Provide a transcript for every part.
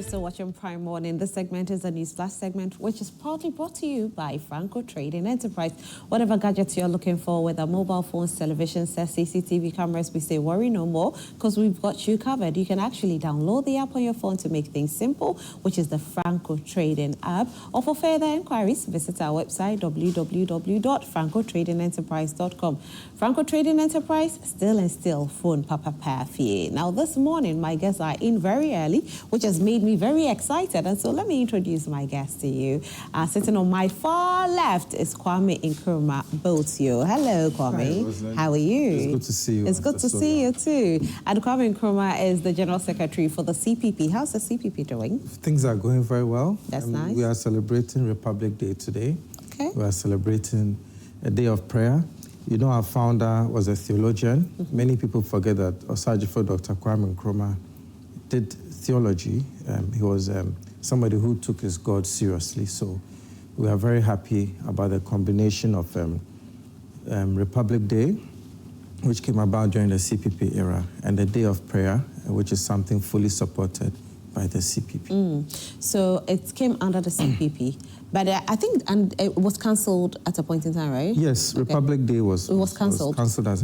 still watching Prime Morning. This segment is a news flash segment, which is proudly brought to you by Franco Trading Enterprise. Whatever gadgets you're looking for, whether mobile phones, television sets, CCTV cameras, we say worry no more, because we've got you covered. You can actually download the app on your phone to make things simple, which is the Franco Trading app. Or for further inquiries, visit our website, www.francotradingenterprise.com. Franco Trading Enterprise, still phone Papa Pafi. Now, this morning, my guests are in very early, which has made me very excited. And so let me introduce my guest to you. Sitting on my far left is Kwasi Aidoo. Hello, Kwasi. How are you? It's good to see you. It's good to see you too. And Kwasi Aidoo is the General Secretary for the CPP. How's the CPP doing? Things are going very well. That's nice. We are celebrating Republic Day today. Okay. We are celebrating a day of prayer. You know, our founder was a theologian. Mm-hmm. Many people forget that Osajifo Dr. Kwasi Aidoo did theology. He was somebody who took his God seriously. So we are very happy about the combination of Republic Day, which came about during the CPP era, and the Day of Prayer, which is something fully supported by the CPP. So it came under the CPP, but I think it was cancelled at a point in time, right? Yes, okay. Republic Day was cancelled. Cancelled as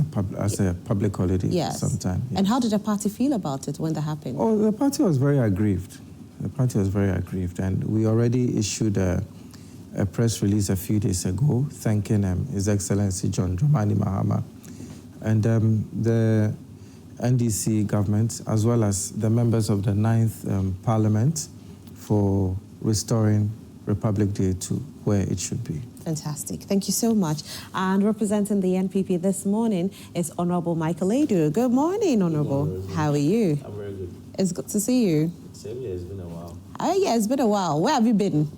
a public holiday sometime. Yes. And how did the party feel about it when that happened? Oh, the party was very aggrieved. The party was very aggrieved, and we already issued a press release a few days ago thanking His Excellency John Dramani Mahama and the NDC government, as well as the members of the 9th Parliament, for restoring Republic Day to where it should be. Fantastic. Thank you so much. And representing the NPP this morning is Honorable Maxwell Jumah. Good morning, Honorable. Good morning. How are you? I'm very good. It's good to see you. Same here, it's been a while. Oh, yeah, it's been a while. Where have you been?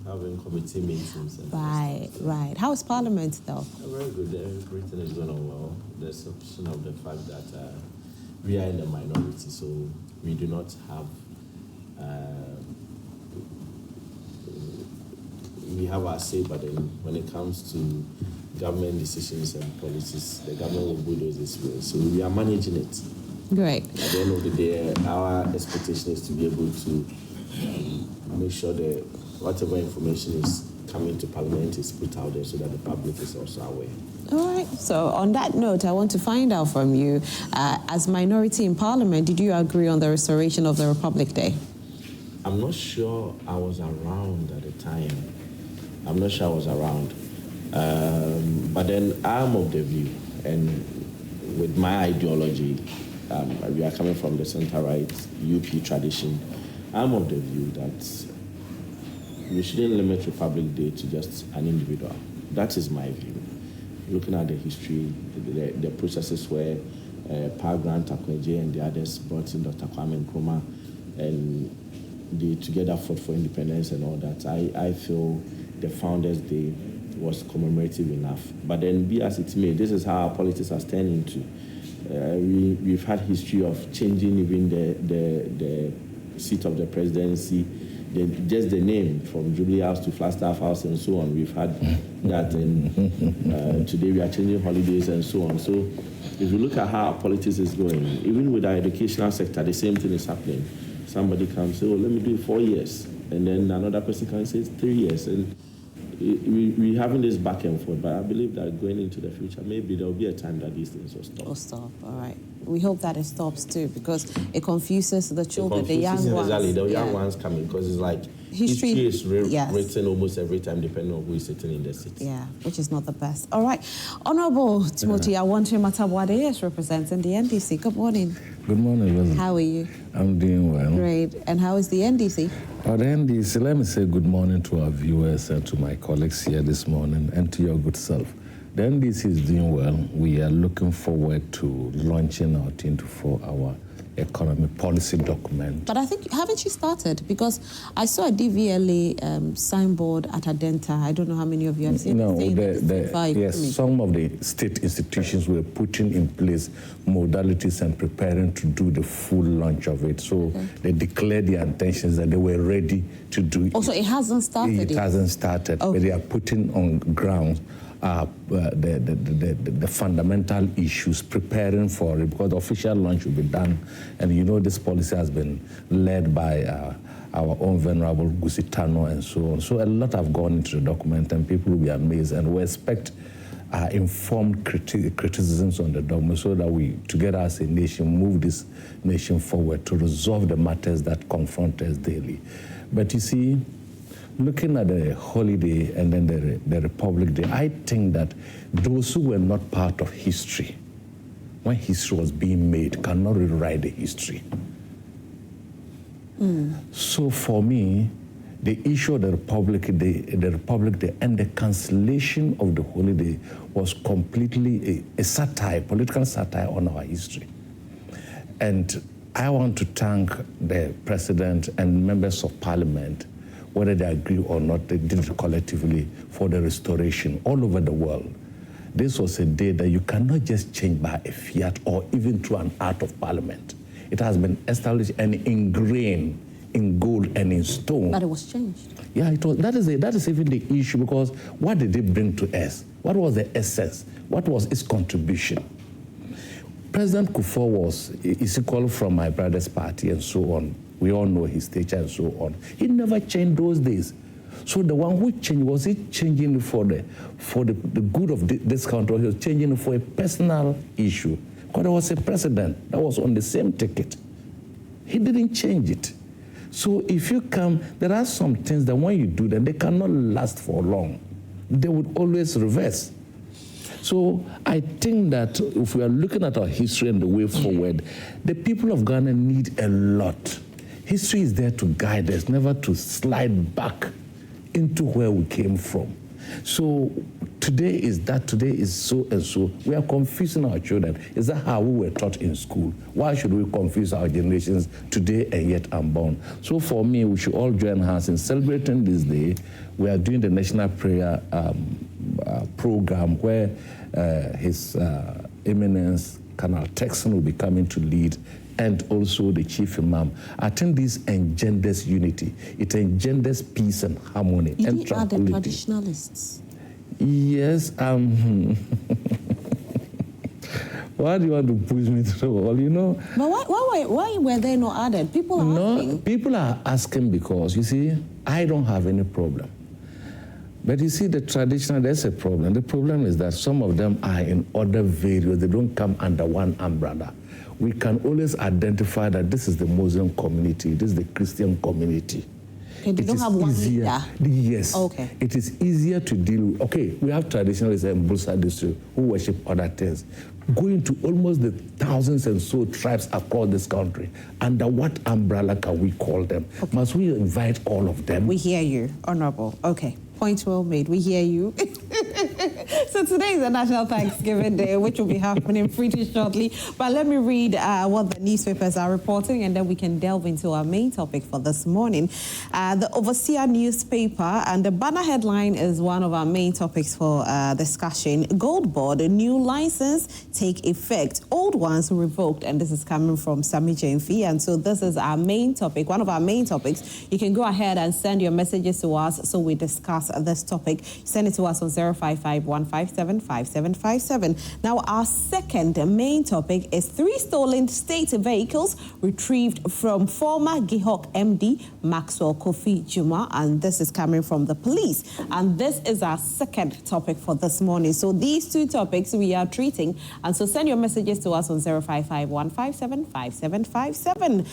Having committee meetings. And right. How is Parliament, though? Very good. Everything is going on well. The assumption of the fact that we are in the minority, so we do not have we have our say, but then when it comes to government decisions and policies, the government will bulldoze this way. So we are managing it. Great. At the end of the day, our expectation is to be able to make sure that whatever information is coming to Parliament is put out there so that the public is also aware. All right. So on that note, I want to find out from you, as minority in Parliament, did you agree on the restoration of the Republic Day? I'm not sure I was around at the time. But then I'm of the view, and with my ideology, we are coming from the center-right UP tradition, I'm of the view that we shouldn't limit Republic Day to just an individual. That is my view. Looking at the history, the processes where Pa Grant Akweje and the others brought in Dr. Kwasi Aidoo, and they together fought for independence and all that, I feel the Founders' Day was commemorative enough. But then, be as it may, this is how our politics has turned into. We've had history of changing even the seat of the presidency, just the name, from Jubilee House to Flagstaff House and so on. We've had that, and today we are changing holidays and so on. So if you look at how our politics is going, even with our educational sector, the same thing is happening. Somebody comes and say, oh, let me do it 4 years. And then another person can say it's 3 years. And we're having this back and forth, but I believe that going into the future, maybe there will be a time that these things will stop. All right. We hope that it stops too, because it confuses the children, the young ones. Exactly, the young ones coming, because it's like history is written almost every time, depending on who is sitting in the seat. Yeah, which is not the best. All right. Honorable Timothy Awantwe Matabwade is representing the NDC. Good morning. Good morning, Rosie. How are you? I'm doing well. Great. And how is the NDC? The NDC, let me say good morning to our viewers and to my colleagues here this morning, and to your good self. The NDC is doing well. We are looking forward to launching our 24-hour economic policy document. But I think, haven't you started? Because I saw a DVLA signboard at Adenta. I don't know how many of you have seen it. Yes, some of the state institutions were putting in place modalities and preparing to do the full launch of it. So they declared their intentions that they were ready to do it. Also, it hasn't started yet? It hasn't started, but they are putting on ground the fundamental issues, preparing for it, because the official launch will be done. And you know, this policy has been led by our own venerable Gusitano and so on. So a lot have gone into the document, and people will be amazed, and we expect informed criticisms on the document so that we, together as a nation, move this nation forward to resolve the matters that confront us daily. But you see, looking at the holiday and then the Republic Day, I think that those who were not part of history, when history was being made, cannot rewrite the history. So for me, the issue of the Republic Day and the cancellation of the holiday was completely a satire, political satire on our history. And I want to thank the President and members of Parliament, whether they agree or not, they did it collectively, for the restoration all over the world. This was a day that you cannot just change by a fiat or even through an act of Parliament. It has been established and ingrained in gold and in stone. But it was changed. Yeah, it was. That is even the issue, because what did it bring to us? What was the essence? What was its contribution? President Kufuor is equal from my brother's party and so on. We all know his stature and so on. He never changed those days. So the one who changed, was he changing for the good of this country, or he was changing for a personal issue? Because there was a president that was on the same ticket. He didn't change it. So if you come, there are some things that when you do them, they cannot last for long. They would always reverse. So I think that if we are looking at our history and the way forward, the people of Ghana need a lot. History is there to guide us, never to slide back into where we came from. So today is that, today is so and so. We are confusing our children. Is that how we were taught in school? Why should we confuse our generations today and yet unborn? So for me, we should all join hands in celebrating this day. We are doing the National Prayer program where His Eminence, Colonel Texan, will be coming to lead, and also the Chief Imam. I think this engenders unity. It engenders peace and harmony and tranquility. Are the traditionalists? Yes. Why do you want to push me through all, you know? But why were they not added? People are asking. People are asking because, you see, I don't have any problem. But you see, the traditional, there's a problem. The problem is that some of them are in other various. They don't come under one umbrella. We can always identify that this is the Muslim community, this is the Christian community. Okay, they don't have one leader? Yes. Okay. It is easier to deal with. Okay, we have traditionalists in Busa district who worship other things. Going to almost the thousands and so tribes across this country, under what umbrella can we call them? Okay. Must we invite all of them? We hear you, Honorable. Okay. Point well made. We hear you. So today is a National Thanksgiving Day, which will be happening pretty shortly. But let me read what the newspapers are reporting, and then we can delve into our main topic for this morning. The Overseer newspaper, and the banner headline is one of our main topics for discussion. Gold Board, new license take effect. Old ones revoked, and this is coming from Sami Jemfi. And so this is our main topic, one of our main topics. You can go ahead and send your messages to us so we discuss this topic. Send it to us on 055-157-5757. Now, our second main topic is 3 stolen state vehicles retrieved from former GIHOC MD Maxwell Jumah, and this is coming from the police. And this is our second topic for this morning. So these two topics we are treating, and so send your messages to us on 055-157-5757.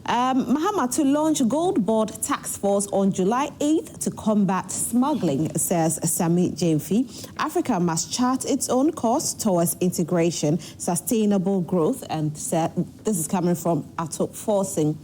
Mahama to launch Gold Board task force on July 8th to combat smuggling, says Sami Jemfi. Africa must chart its own course towards integration, sustainable growth, and this is coming from Ato Forcing.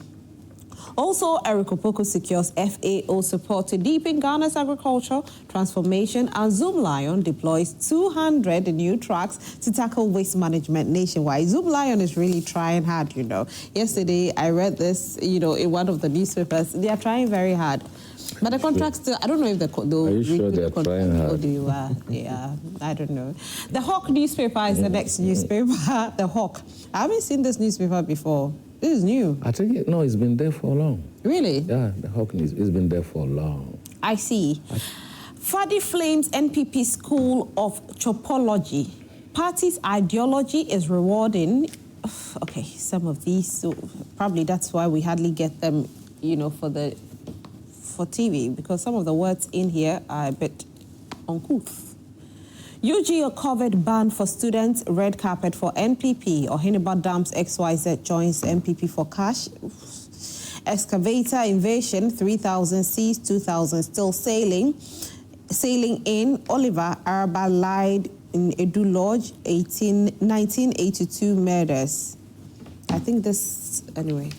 Also, Eric Opoku secures FAO support to deepen Ghana's agricultural transformation, and Zoom Lion deploys 200 new trucks to tackle waste management nationwide. Zoom Lion is really trying hard, you know. Yesterday, I read this, you know, in one of the newspapers. They are trying very hard. But the contract still, I don't know if the... Are you sure they're trying hard? Yeah, I don't know. The Hawk newspaper is the next newspaper. The Hawk. I haven't seen this newspaper before. This is new. I think, it's been there for long. Really? Yeah, the Hawk News, it's been there for long. I see. Fadi flames NPP School of Topology. Party's ideology is rewarding. Okay, some of these, so probably that's why we hardly get them, for TV, because some of the words in here are a bit uncouth. UGO COVID ban for students, red carpet for NPP. Ohineba Dams XYZ joins NPP for cash. Excavator invasion, 3,000 seized, 2,000 still sailing in. Oliver Araba lied in Aidoo Lodge, 1982 murders. I think this, anyway,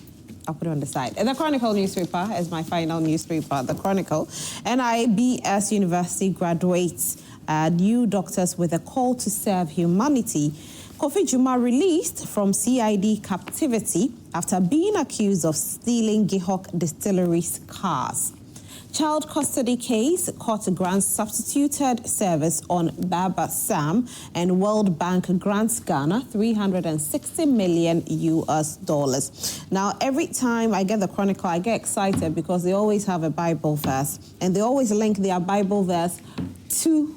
I'll put it on the side. And the Chronicle newspaper is my final newspaper, the Chronicle. NIBS University graduates, new doctors with a call to serve humanity. Kwasi Jumah released from CID captivity after being accused of stealing Gihok Distillery's cars. Child custody case, court grants substituted service on Baba Sam, and World Bank grants Ghana $360 million. Now, every time I get the Chronicle, I get excited because they always have a Bible verse, and they always link their Bible verse to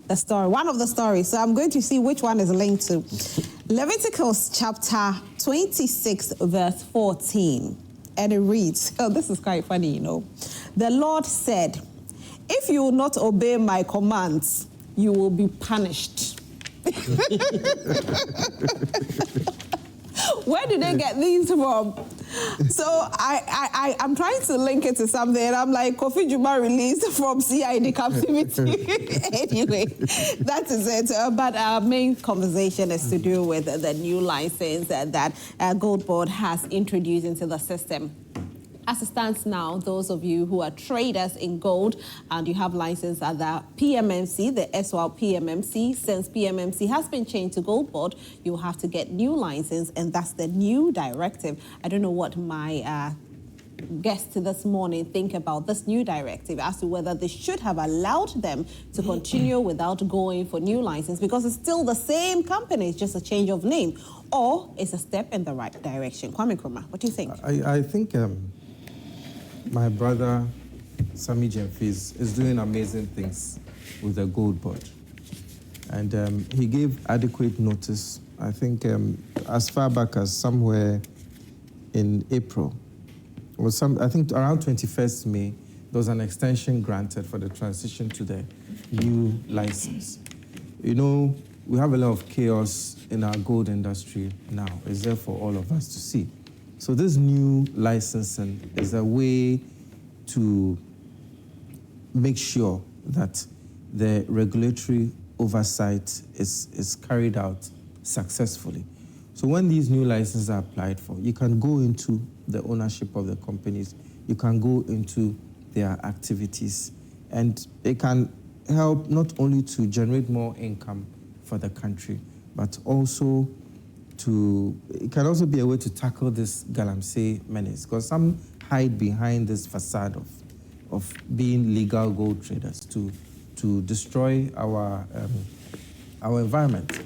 the story, one of the stories. So I'm going to see which one is linked to. Leviticus chapter 26, verse 14. And it reads, oh, this is quite funny, The Lord said, if you will not obey my commands, you will be punished. Where did they get these from? So I'm trying to link it to something, and I'm like, Kwasi Jumah released from CID captivity. Anyway, that is it. But our main conversation is to do with the new license that Gold Board has introduced into the system. As it stands now, those of you who are traders in gold and you have license at the PMMC, the SWAL PMMC, since PMMC has been changed to Gold Board, you will have to get new license, and that's the new directive. I don't know what my guests this morning think about this new directive as to whether they should have allowed them to continue without going for new license, because it's still the same company, it's just a change of name, or it's a step in the right direction. Kwame Nkrumah, what do you think? I think my brother, Sami Jemfiz, is doing amazing things with the Gold Board. And he gave adequate notice, I think, as far back as somewhere in April. I think around 21st May, there was an extension granted for the transition to the new license. We have a lot of chaos in our gold industry now. It's there for all of us to see. So this new licensing is a way to make sure that the regulatory oversight is carried out successfully. So when these new licenses are applied for, you can go into the ownership of the companies, you can go into their activities, and it can help not only to generate more income for the country, but also it can also be a way to tackle this galamsey menace, because some hide behind this facade of being legal gold traders to destroy our environment.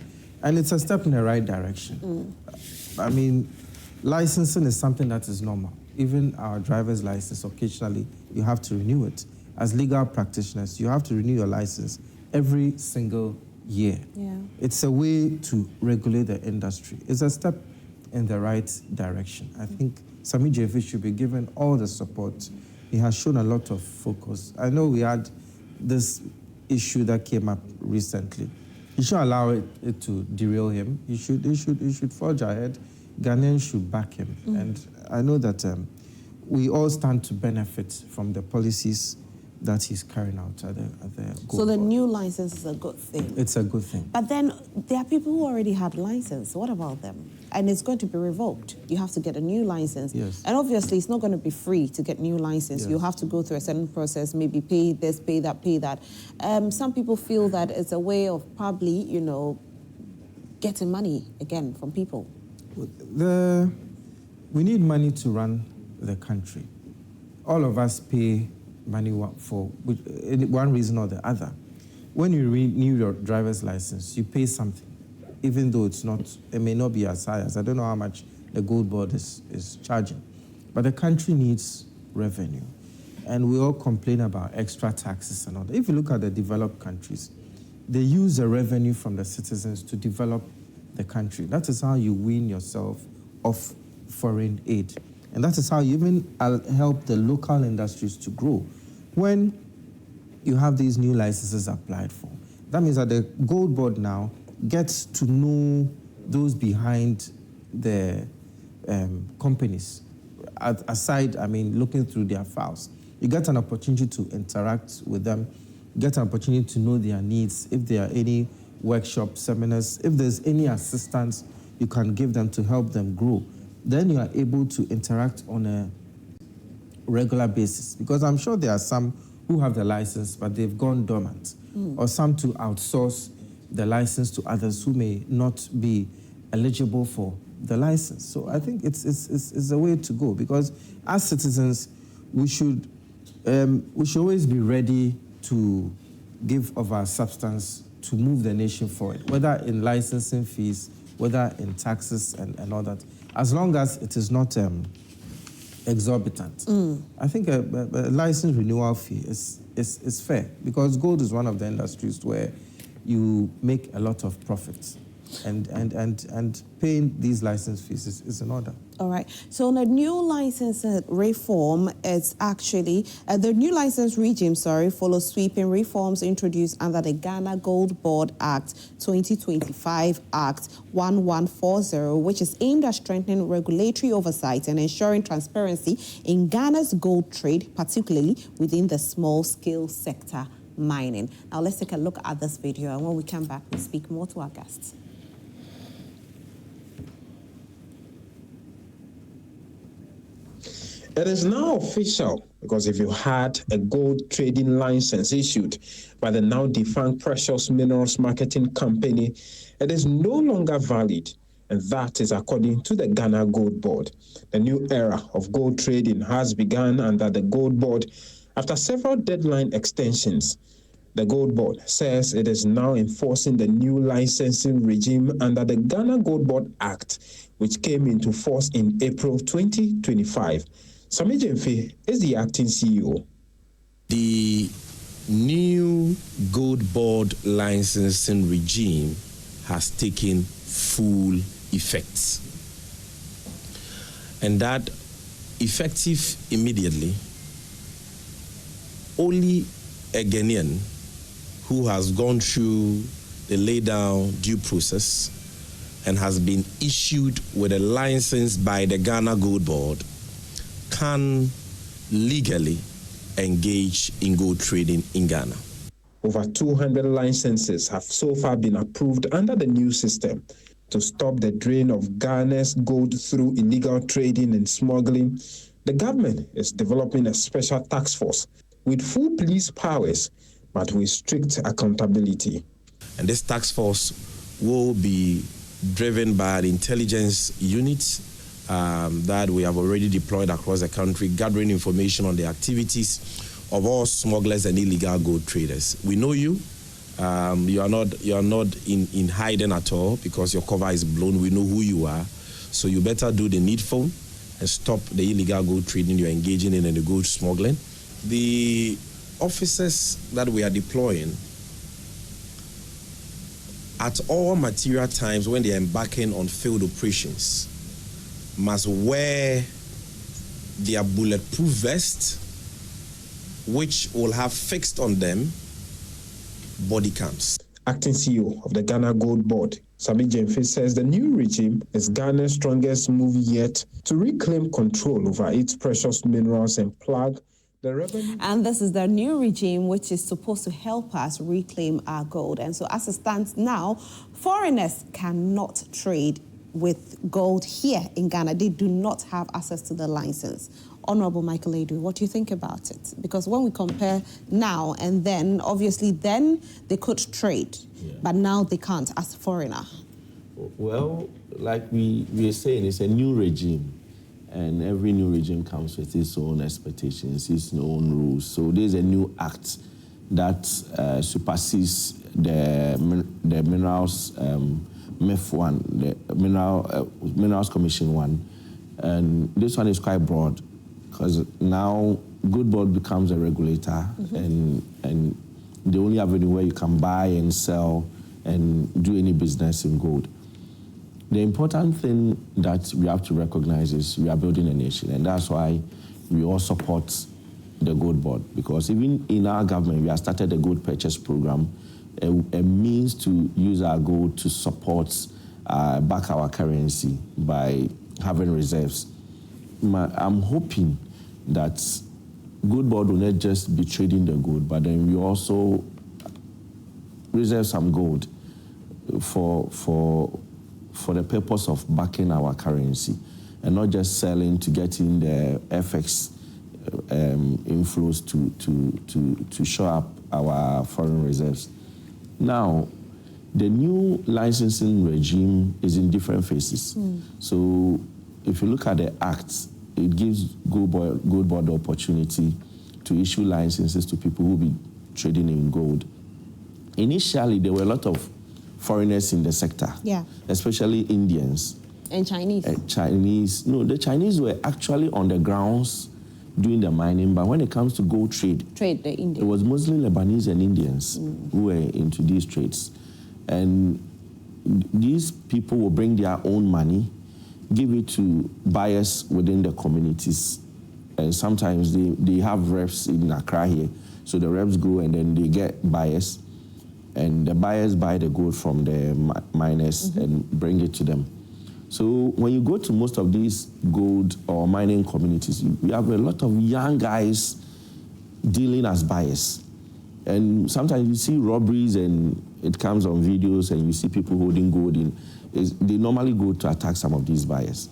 And it's a step in the right direction. I mean, licensing is something that is normal. Even our driver's license, occasionally, you have to renew it. As legal practitioners, you have to renew your license every single year. Yeah. It's a way to regulate the industry. It's a step in the right direction. I think Sami Jemfiz should be given all the support. He has shown a lot of focus. I know we had this issue that came up recently. He should allow it to derail him. He should forge ahead. Ghanaians should back him. And I know that we all stand to benefit from the policies that he's carrying out at the Gold So the Board. new license is a good thing. It's a good thing. But then there are people who already had license. What about them? And it's going to be revoked. You have to get a new license. Yes. And obviously, it's not going to be free to get new license. Yes. You have to go through a certain process, maybe pay this, pay that, pay that. Some people feel that it's a way of probably, getting money again from people. We need money to run the country. All of us pay money for one reason or the other. When you renew your driver's license, you pay something, even though it may not be as high as, I don't know how much the Gold Board is charging. But the country needs revenue. And we all complain about extra taxes and all that. If you look at the developed countries, they use the revenue from the citizens to develop the country. That is how you wean yourself off foreign aid. And that is how you even help the local industries to grow. When you have these new licenses applied for, that means that the Gold Board now gets to know those behind the companies. Aside, looking through their files. You get an opportunity to interact with them, get an opportunity to know their needs, if there are any workshops, seminars, if there's any assistance you can give them to help them grow. Then you are able to interact on a regular basis. Because I'm sure there are some who have the license, but they've gone dormant. Or some to outsource the license to others who may not be eligible for the license. So I think it's the way to go, because as citizens, we should always be ready to give of our substance to move the nation forward, whether in licensing fees, whether in taxes and all that, as long as it is not exorbitant. I think a license renewal fee is fair, because gold is one of the industries where you make a lot of profits. And paying these license fees is in order. All right. So the new license reform is actually, the new license regime, follows sweeping reforms introduced under the Ghana Gold Board Act 2025 Act 1140, which is aimed at strengthening regulatory oversight and ensuring transparency in Ghana's gold trade, particularly within the small-scale sector mining. Now let's take a look at this video, and when we come back, we'll speak more to our guests. It is now official, because if you had a gold trading license issued by the now defunct Precious Minerals Marketing Company, it is no longer valid, and that is according to the Ghana Gold Board. The new era of gold trading has begun under the Gold Board after several deadline extensions. The Gold Board says it is now enforcing the new licensing regime under the Ghana Gold Board Act, which came into force in April 2025. Sami Jemfe is the acting CEO. The new Gold Board licensing regime has taken full effect. And that, effective immediately, only a Ghanaian who has gone through the lay-down due process and has been issued with a license by the Ghana Gold Board can legally engage in gold trading in Ghana. Over 200 licenses have so far been approved under the new system. To stop the drain of Ghana's gold through illegal trading and smuggling, the government is developing a special task force with full police powers, but with strict accountability. And this task force will be driven by the intelligence units that we have already deployed across the country, gathering information on the activities of all smugglers and illegal gold traders. We know you. You are not in hiding at all, because your cover is blown. We know who you are. So you better do the needful and stop the illegal gold trading you're engaging in and the gold smuggling. The officers that we are deploying at all material times when they are embarking on field operations must wear their bulletproof vest, which will have fixed on them body cams. Acting CEO of the Ghana Gold Board, Sami Jemfe, says the new regime is Ghana's strongest move yet to reclaim control over its precious minerals and plug the revenue. And this is the new regime, which is supposed to help us reclaim our gold. And so as it stands now, foreigners cannot trade with gold here in Ghana. They do not have access to the license. Honorable Maxwell Jumah, what do you think about it? Because when we compare now and then, obviously then they could trade, but now they can't as a foreigner. Well, like we are saying, it's a new regime, and every new regime comes with its own expectations, its own rules. So there's a new act that supersedes the minerals MEF 1, the Minerals Commission 1, and this one is quite broad, because now Gold Board becomes a regulator, and the only avenue where you can buy and sell and do any business in gold. The important thing that we have to recognize is we are building a nation, and that's why we all support the Gold Board, because even in our government, we have started a gold purchase program, a means to use our gold to support, back our currency by having reserves. I'm hoping that Gold Board will not just be trading the gold, but then we also reserve some gold for the purpose of backing our currency, and not just selling to get in the FX inflows to show up our foreign reserves. Now, the new licensing regime is in different phases. So if you look at the Act, it gives Gold Board the opportunity to issue licenses to people who will be trading in gold. Initially, there were a lot of foreigners in the sector, especially Indians. And Chinese. The Chinese were actually on the grounds doing the mining, but when it comes to gold trade, the Indians. It was mostly Lebanese and Indians who were into these trades. And these people will bring their own money, give it to buyers within the communities. And sometimes they have reps in Accra here. So the reps go and then they get buyers. And the buyers buy the gold from the miners and bring it to them. So when you go to most of these gold or mining communities, we have a lot of young guys dealing as buyers. And sometimes you see robberies and it comes on videos and you see people holding gold in. They normally go to attack some of these buyers.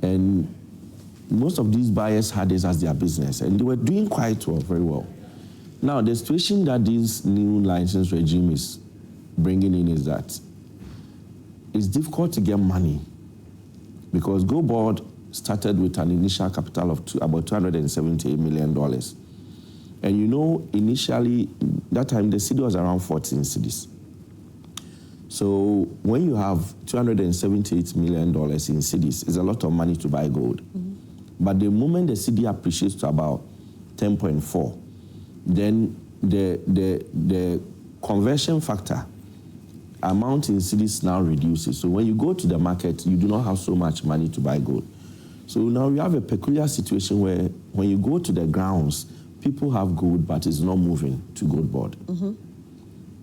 And most of these buyers had this as their business, and they were doing quite well, very well. Now, the situation that this new license regime is bringing in is that it's difficult to get money, because Gold Board started with an initial capital of about $278 million. And you know, initially, that time, the city was around 14 cities. So when you have $278 million in cities, it's a lot of money to buy gold. But the moment the city appreciates to about 10.4, then the conversion factor amount in cities now reduces. So when you go to the market, you do not have so much money to buy gold. So now you have a peculiar situation where when you go to the grounds, people have gold, but it's not moving to Gold Board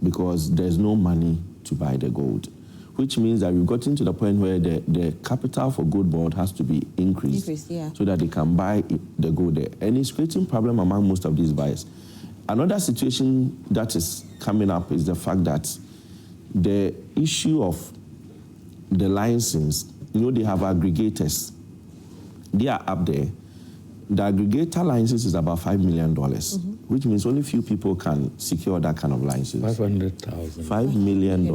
because there's no money to buy the gold, which means that we've gotten to the point where the capital for Gold Board has to be increased so that they can buy the gold there. And it's creating problem among most of these buyers. Another situation that is coming up is the fact that the issue of the license, you know, they have aggregators. They are up there. The aggregator license is about $5 million, which means only few people can secure that kind of license. 500,000. $5 million.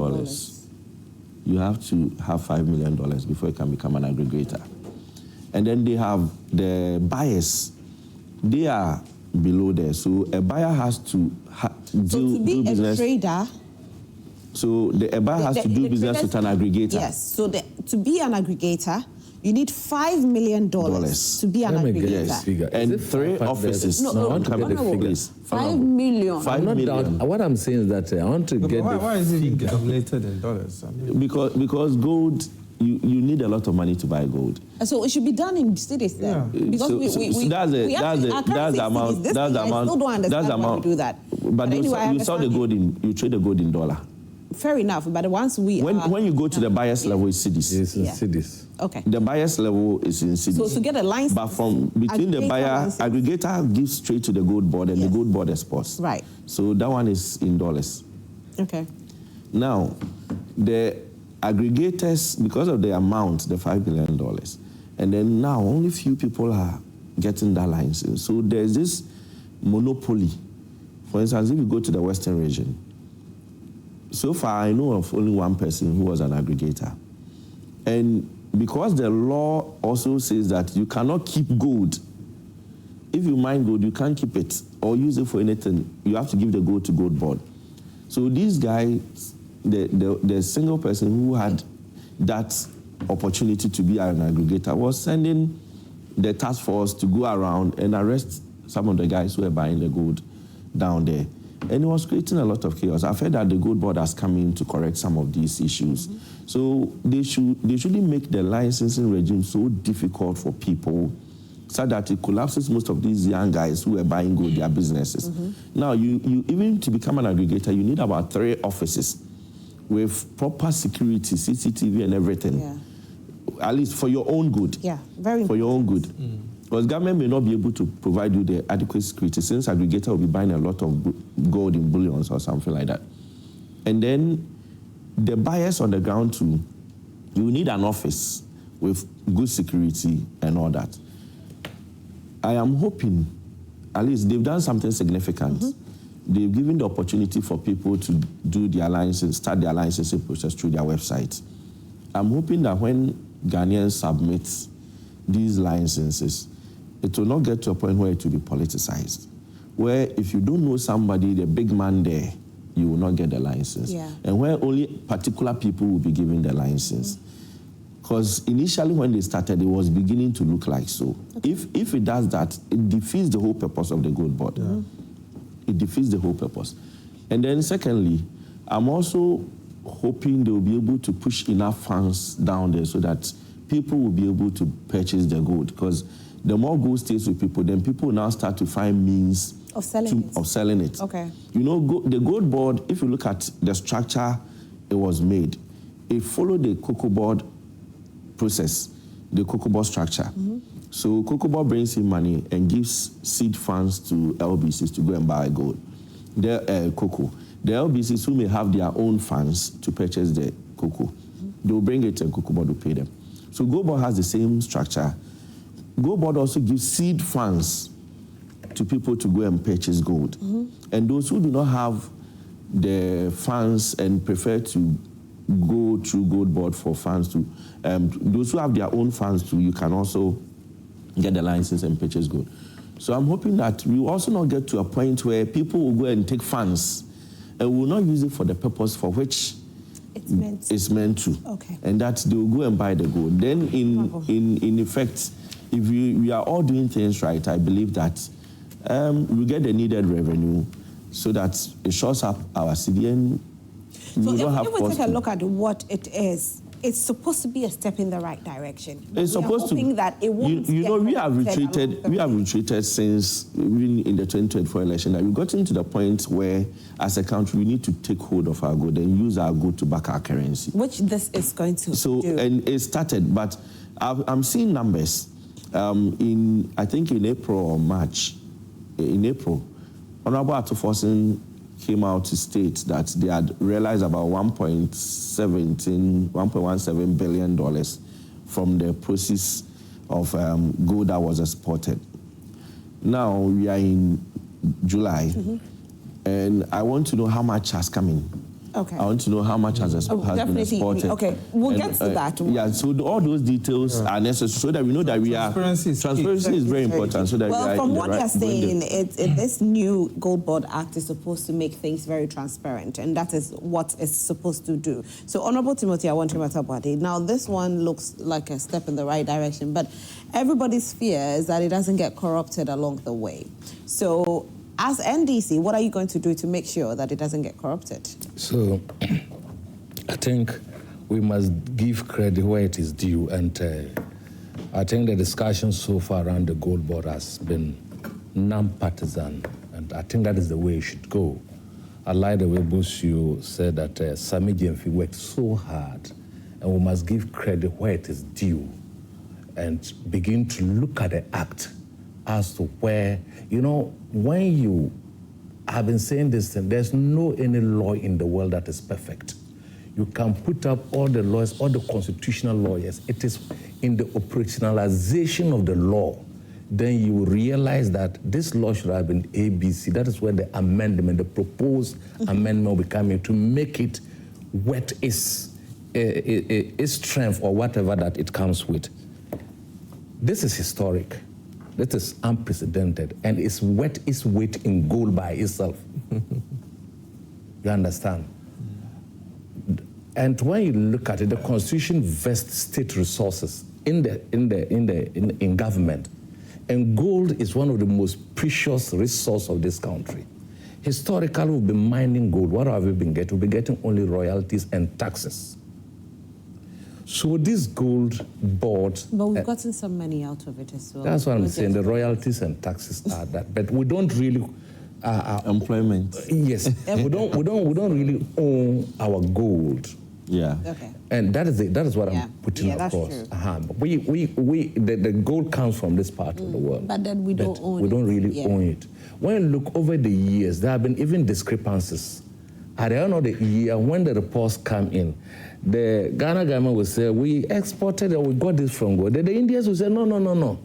You have to have $5 million before you can become an aggregator. And then they have the buyers. They are below there. So a buyer has to do business. A trader. So a buyer has to do business with an aggregator. Yes. So to be an aggregator, you need $5 million to be an aggregator. Yes. And 3 offices. No, I want to get the figures. $5 million. $5 million. What I'm saying is that I want to get why is it calculated in dollars? I mean, because gold, you need a lot of money to buy gold. So it should be done in cities then. Yeah. Because that's the amount. That's the amount. I still don't understand why we do that. But anyway, you sell the gold you trade the gold in dollar. Fair enough, but once when you go to the buyer's level, it's cities. It's in cities. Okay. The buyer's level is in cities. So to get a license, but from between the buyer, aggregator gives straight to the Gold Board, and the Gold Board exports. Right. So that one is in dollars. Okay. Now, the aggregators, because of the amount, the $5 million, and then now only few people are getting that license. So there's this monopoly. For instance, if you go to the Western region, so far I know of only one person who was an aggregator. And because the law also says that you cannot keep gold. If you mine gold, you can't keep it or use it for anything. You have to give the gold to Gold Board. So this guy, the single person who had that opportunity to be an aggregator was sending the task force to go around and arrest some of the guys who were buying the gold down there. And it was creating a lot of chaos. I've heard that the gold board has come in to correct some of these issues. So they shouldn't make the licensing regime so difficult for people so that it collapses most of these young guys who are buying gold, their businesses. Now, you even to become an aggregator, you need about 3 offices with proper security, CCTV and everything. Yeah. At least for your own good. Yeah, very important. For your own good. Because government may not be able to provide you the adequate security since aggregator will be buying a lot of gold in bullions or something like that. And then the buyers on the ground too, you need an office with good security and all that. I am hoping, at least they've done something significant. They've given the opportunity for people to do their license, start their licensing process through their website. I'm hoping that when Ghanaians submit these licenses, it will not get to a point where it will be politicized, where if you don't know somebody, the big man there, you will not get the license. Yeah. And where only particular people will be given the license. Because initially when they started, it was beginning to look like so. Okay. If it does that, it defeats the whole purpose of the gold board. Yeah. It defeats the whole purpose. And then secondly, I'm also hoping they will be able to push enough funds down there so that people will be able to purchase the gold. Because the more gold stays with people, then people now start to find means of selling it. Okay. You know, the gold board, if you look at the structure it was made, it followed the cocoa board process, the cocoa board structure. So cocoa board brings in money and gives seed funds to LBCs to go and buy gold, cocoa. The LBCs who may have their own funds to purchase the cocoa, they will bring it and cocoa board will pay them. So gold board has the same structure. Gold board also gives seed funds to people to go and purchase gold. And those who do not have the funds and prefer to go through gold board for funds to, those who have their own funds too, you can also get the license and purchase gold. So I'm hoping that we will also not get to a point where people will go and take funds and will not use it for the purpose for which it's meant to. Okay. And that they will go and buy the gold. Then in effect, if we are all doing things right, I believe that we get the needed revenue so that it shows up our CDN. So if we take a look at what it is, it's supposed to be a step in the right direction. It's supposed to. That it won't. You know, we have retreated since even in the 2024 election. That we've gotten to the point where, as a country, we need to take hold of our gold and use our gold to back our currency. Which this is going to do. And it started, but I'm seeing numbers. I think in April or March, in April, Honorable Atufosin came out to state that they had realized about $1.17 billion from the proceeds of gold that was exported. Now we are in July, and I want to know how much has come in. Okay. I want to know how much has been exported. Okay, we'll get to that. Yeah, so all those details are necessary so that we know that we are... Transparency is very important so that we are... From what you're saying, this new Gold Board Act is supposed to make things very transparent, and that is what it's supposed to do. So, Honorable Timothy, I want to talk about it. Now, this one looks like a step in the right direction, but everybody's fear is that it doesn't get corrupted along the way. So, as NDC, what are you going to do to make sure that it doesn't get corrupted? So, I think we must give credit where it is due. And I think the discussion so far around the Gold Board has been non-partisan. And I think that is the way it should go. I like the way Bosio said that Sami Gyamfi worked so hard. And we must give credit where it is due and begin to look at the act as to where, you know, when you have been saying this thing, there's no any law in the world that is perfect. You can put up all the lawyers, all the constitutional lawyers. It is in the operationalization of the law, then you will realize that this law should have been ABC. That is where the amendment, the proposed amendment will be coming to make it what is its strength or whatever that it comes with. This is historic. That is unprecedented, and it's worth its weight in gold by itself. You understand? And when you look at it, the Constitution vests state resources in government. And gold is one of the most precious resources of this country. Historically, we've been mining gold. What have we been getting? We've been getting only royalties and taxes. So this gold board... But we've gotten some money out of it as well. That's what I'm saying. The royalties and taxes are that. But we don't really... employment. Yes. we don't really own our gold. Yeah. Okay. And that is what I'm putting across. That's true. The gold comes from this part of the world. But then we don't own it. We don't really own it. When you look over the years, there have been even discrepancies. At the end of the year, when the reports come in, the Ghana government will say, we exported or we got this from gold. The Indians will say, no.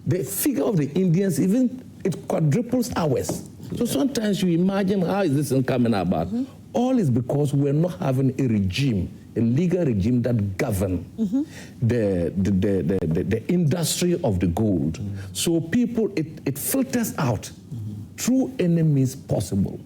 The figure of the Indians, even it quadruples ours. So sometimes you imagine, how is this thing coming about? All is because we're not having a regime, a legal regime that governs the industry of the gold. So people, it filters out through any means possible.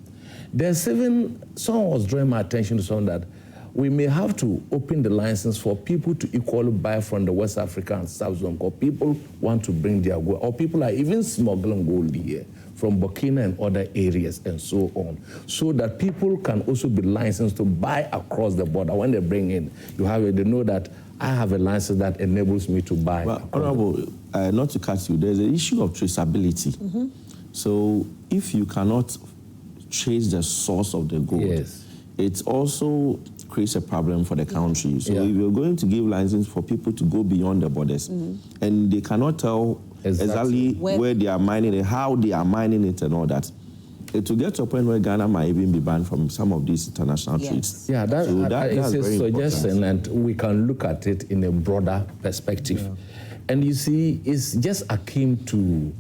There's even, someone was drawing my attention to something that we may have to open the license for people to equally buy from the West Africa and South Zone, because people want to bring their gold, or people are even smuggling gold here from Burkina and other areas and so on, so that people can also be licensed to buy across the border. When they bring in, they know that I have a license that enables me to buy. Well, Honorable, not to cut you, there's an issue of traceability. So if you cannot trace the source of the gold, it also creates a problem for the country. So if you're going to give license for people to go beyond the borders, and they cannot tell exactly where they are mining it, how they are mining it and all that, it will get to a point where Ghana might even be banned from some of these international trades. Yeah, that's a suggestion, and we can look at it in a broader perspective. And you see, it's just akin to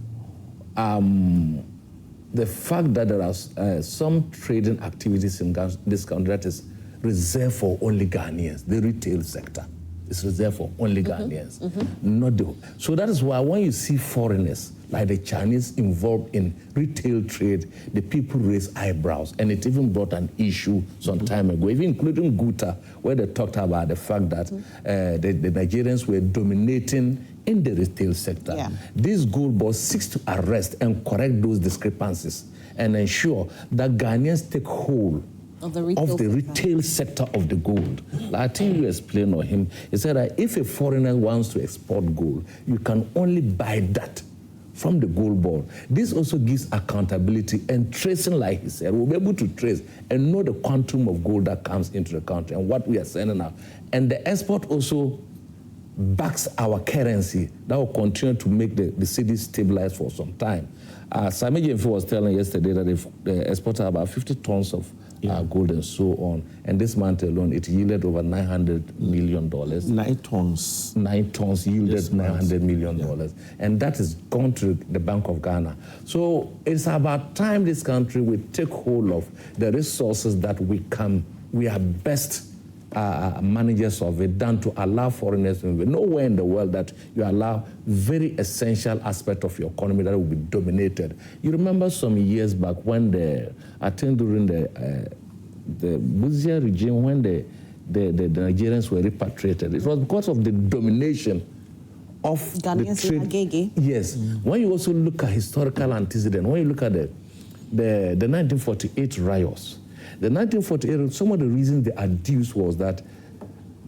the fact that there are some trading activities in this country that is reserved for only Ghanaians, the retail sector. It's reserved for only Ghanaians, not the... So that is why when you see foreigners, like the Chinese, involved in retail trade, the people raise eyebrows. And it even brought an issue some time ago, even including Guta, where they talked about the fact that the Nigerians were dominating in the retail sector. This gold board seeks to arrest and correct those discrepancies and ensure that Ghanaians take hold of the retail sector of the gold. I think you explained on him. He said that if a foreigner wants to export gold, you can only buy that from the gold board. This also gives accountability and tracing, like he said. We'll be able to trace and know the quantum of gold that comes into the country and what we are sending out. And the export also backs our currency. That will continue to make the city stabilize for some time. Sami Jemfi was telling yesterday that if they exported about 50 tons of gold and so on, and this month alone, it yielded over $900 million. 9 tons. 9 tons yielded $900 million. And that is gone to the Bank of Ghana. So it's about time this country will take hold of the resources that we are best managers of it, than to allow foreigners to invest. Nowhere in the world that you allow very essential aspect of your economy that will be dominated. You remember some years back when I think during the Buzia regime, when the Nigerians were repatriated, it was because of the domination of the trade. Yes. When you also look at historical antecedent, when you look at the 1948 riots, the 1948, some of the reasons they adduced was that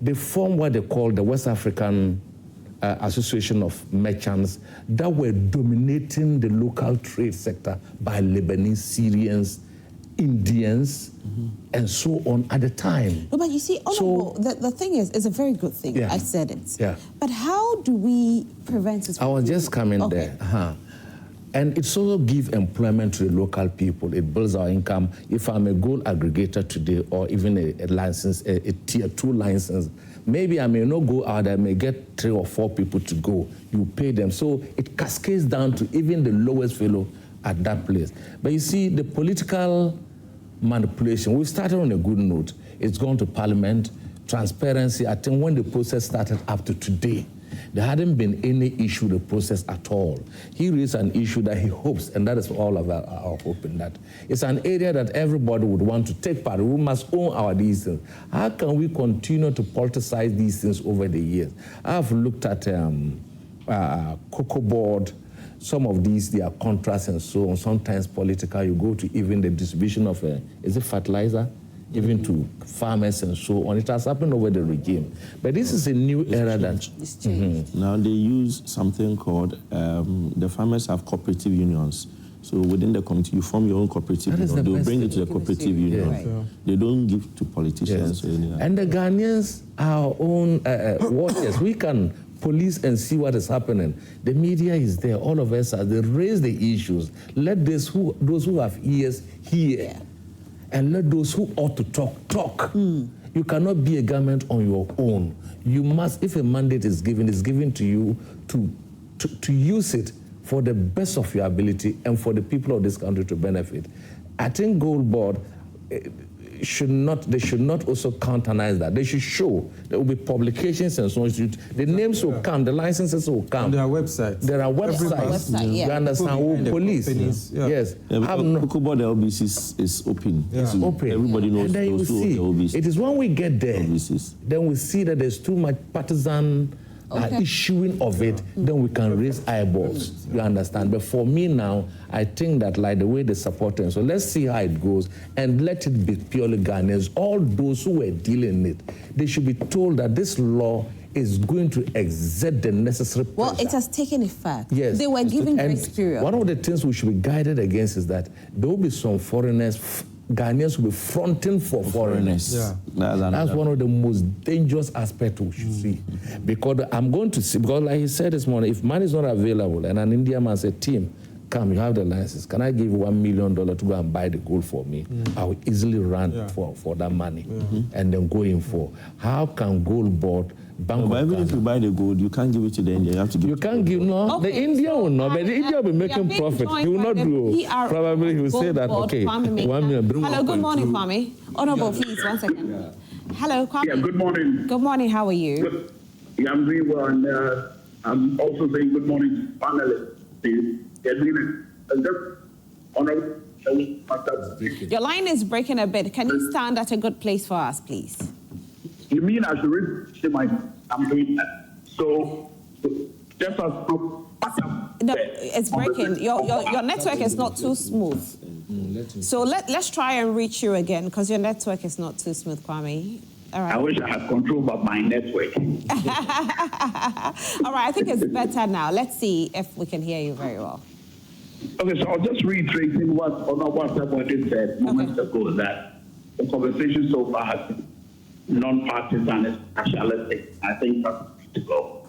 they formed what they called the West African Association of Merchants that were dominating the local trade sector by Lebanese, Syrians, Indians, and so on at the time. No, but you see, the thing is, it's a very good thing. I said it. But how do we prevent it? I was just coming there. And it also gives employment to the local people. It builds our income. If I'm a gold aggregator today, or even a license, a tier 2 license, maybe I may not go out, I may get 3 or 4 people to go. You pay them. So it cascades down to even the lowest fellow at that place. But you see, the political manipulation, we started on a good note. It's gone to Parliament, transparency. I think when the process started up to today, there hadn't been any issue with the process at all. He raised an issue that he hopes, and that is all of our hope in that. It's an area that everybody would want to take part. We must own our these things. How can we continue to politicize these things over the years? I've looked at Cocoa Board, some of these, they are contracts and so on, sometimes political. You go to even the distribution of, is it fertilizer? Even to farmers and so on. It has happened over the regime. But this is a new era that... It's changed. Now they use something called, the farmers have cooperative unions. So within the community, you form your own cooperative union. They'll bring it to the cooperative union. Right. They don't give to politicians. Yes. Or anything. And the Ghanaians are our own watchers. We can police and see what is happening. The media is there. All of us are. They raise the issues. Let those who have ears hear. Yeah. And let those who ought to talk. You cannot be a government on your own. You must, if a mandate is given, it's given to you to use it for the best of your ability and for the people of this country to benefit. I think Gold Board should not also countenance that. They should show there will be publications and so on. The names will come, the licenses will come. There are websites. There are websites. You understand? Police. Yeah. Yes. Board, the OBC is open. It's open. Everybody knows and then you see, the OBC. it is when we get there, OBCs. then we see that there's too much partisan issuing of it, then we can raise eyeballs. You understand? But for me now, I think that like the way they support them, so let's see how it goes and let it be purely Ghanaians. All those who were dealing it, they should be told that this law is going to exert the necessary pressure. Well, it has taken effect. Yes. They were given grace period. One of the things we should be guided against is that there will be some foreigners, Ghanaians will be fronting for foreigners. Yeah. That's one of the most dangerous aspects we should see. Because I'm going to see, because like he said this morning, if money is not available and an Indian man said, "Team, come, you have the license. Can I give you $1 million to go and buy the gold for me?" I will easily run for that money and then go in for. How can Gold Board Bank but even if you buy the gold, you can't give it to the Indian. You have to give. You can't give The Indian will not, but the Indian will be making profit. He will not do. Probably he will say that. Okay, $1 million. Hello, good morning, Kwame. Honorable, please, 1 second. Hello, Kwame. Yeah, good morning. Good morning. How are you? Yeah, I'm doing well, and I'm also saying good morning to panelists. They're doing it. Just honorable. Your line is breaking a bit. Can you stand at a good place for us, please? You mean I should read I'm doing that. So just as no, it's breaking. Your network is not too smooth. So let's try and reach you again because your network is not too smooth, Kwame. All right. I wish I had control of my network. All right, I think it's better now. Let's see if we can hear you very well. Okay, so I'll just reiterating what somebody said moments ago, that the conversation so far has been non-partisan and nationalistic. I think that's to go.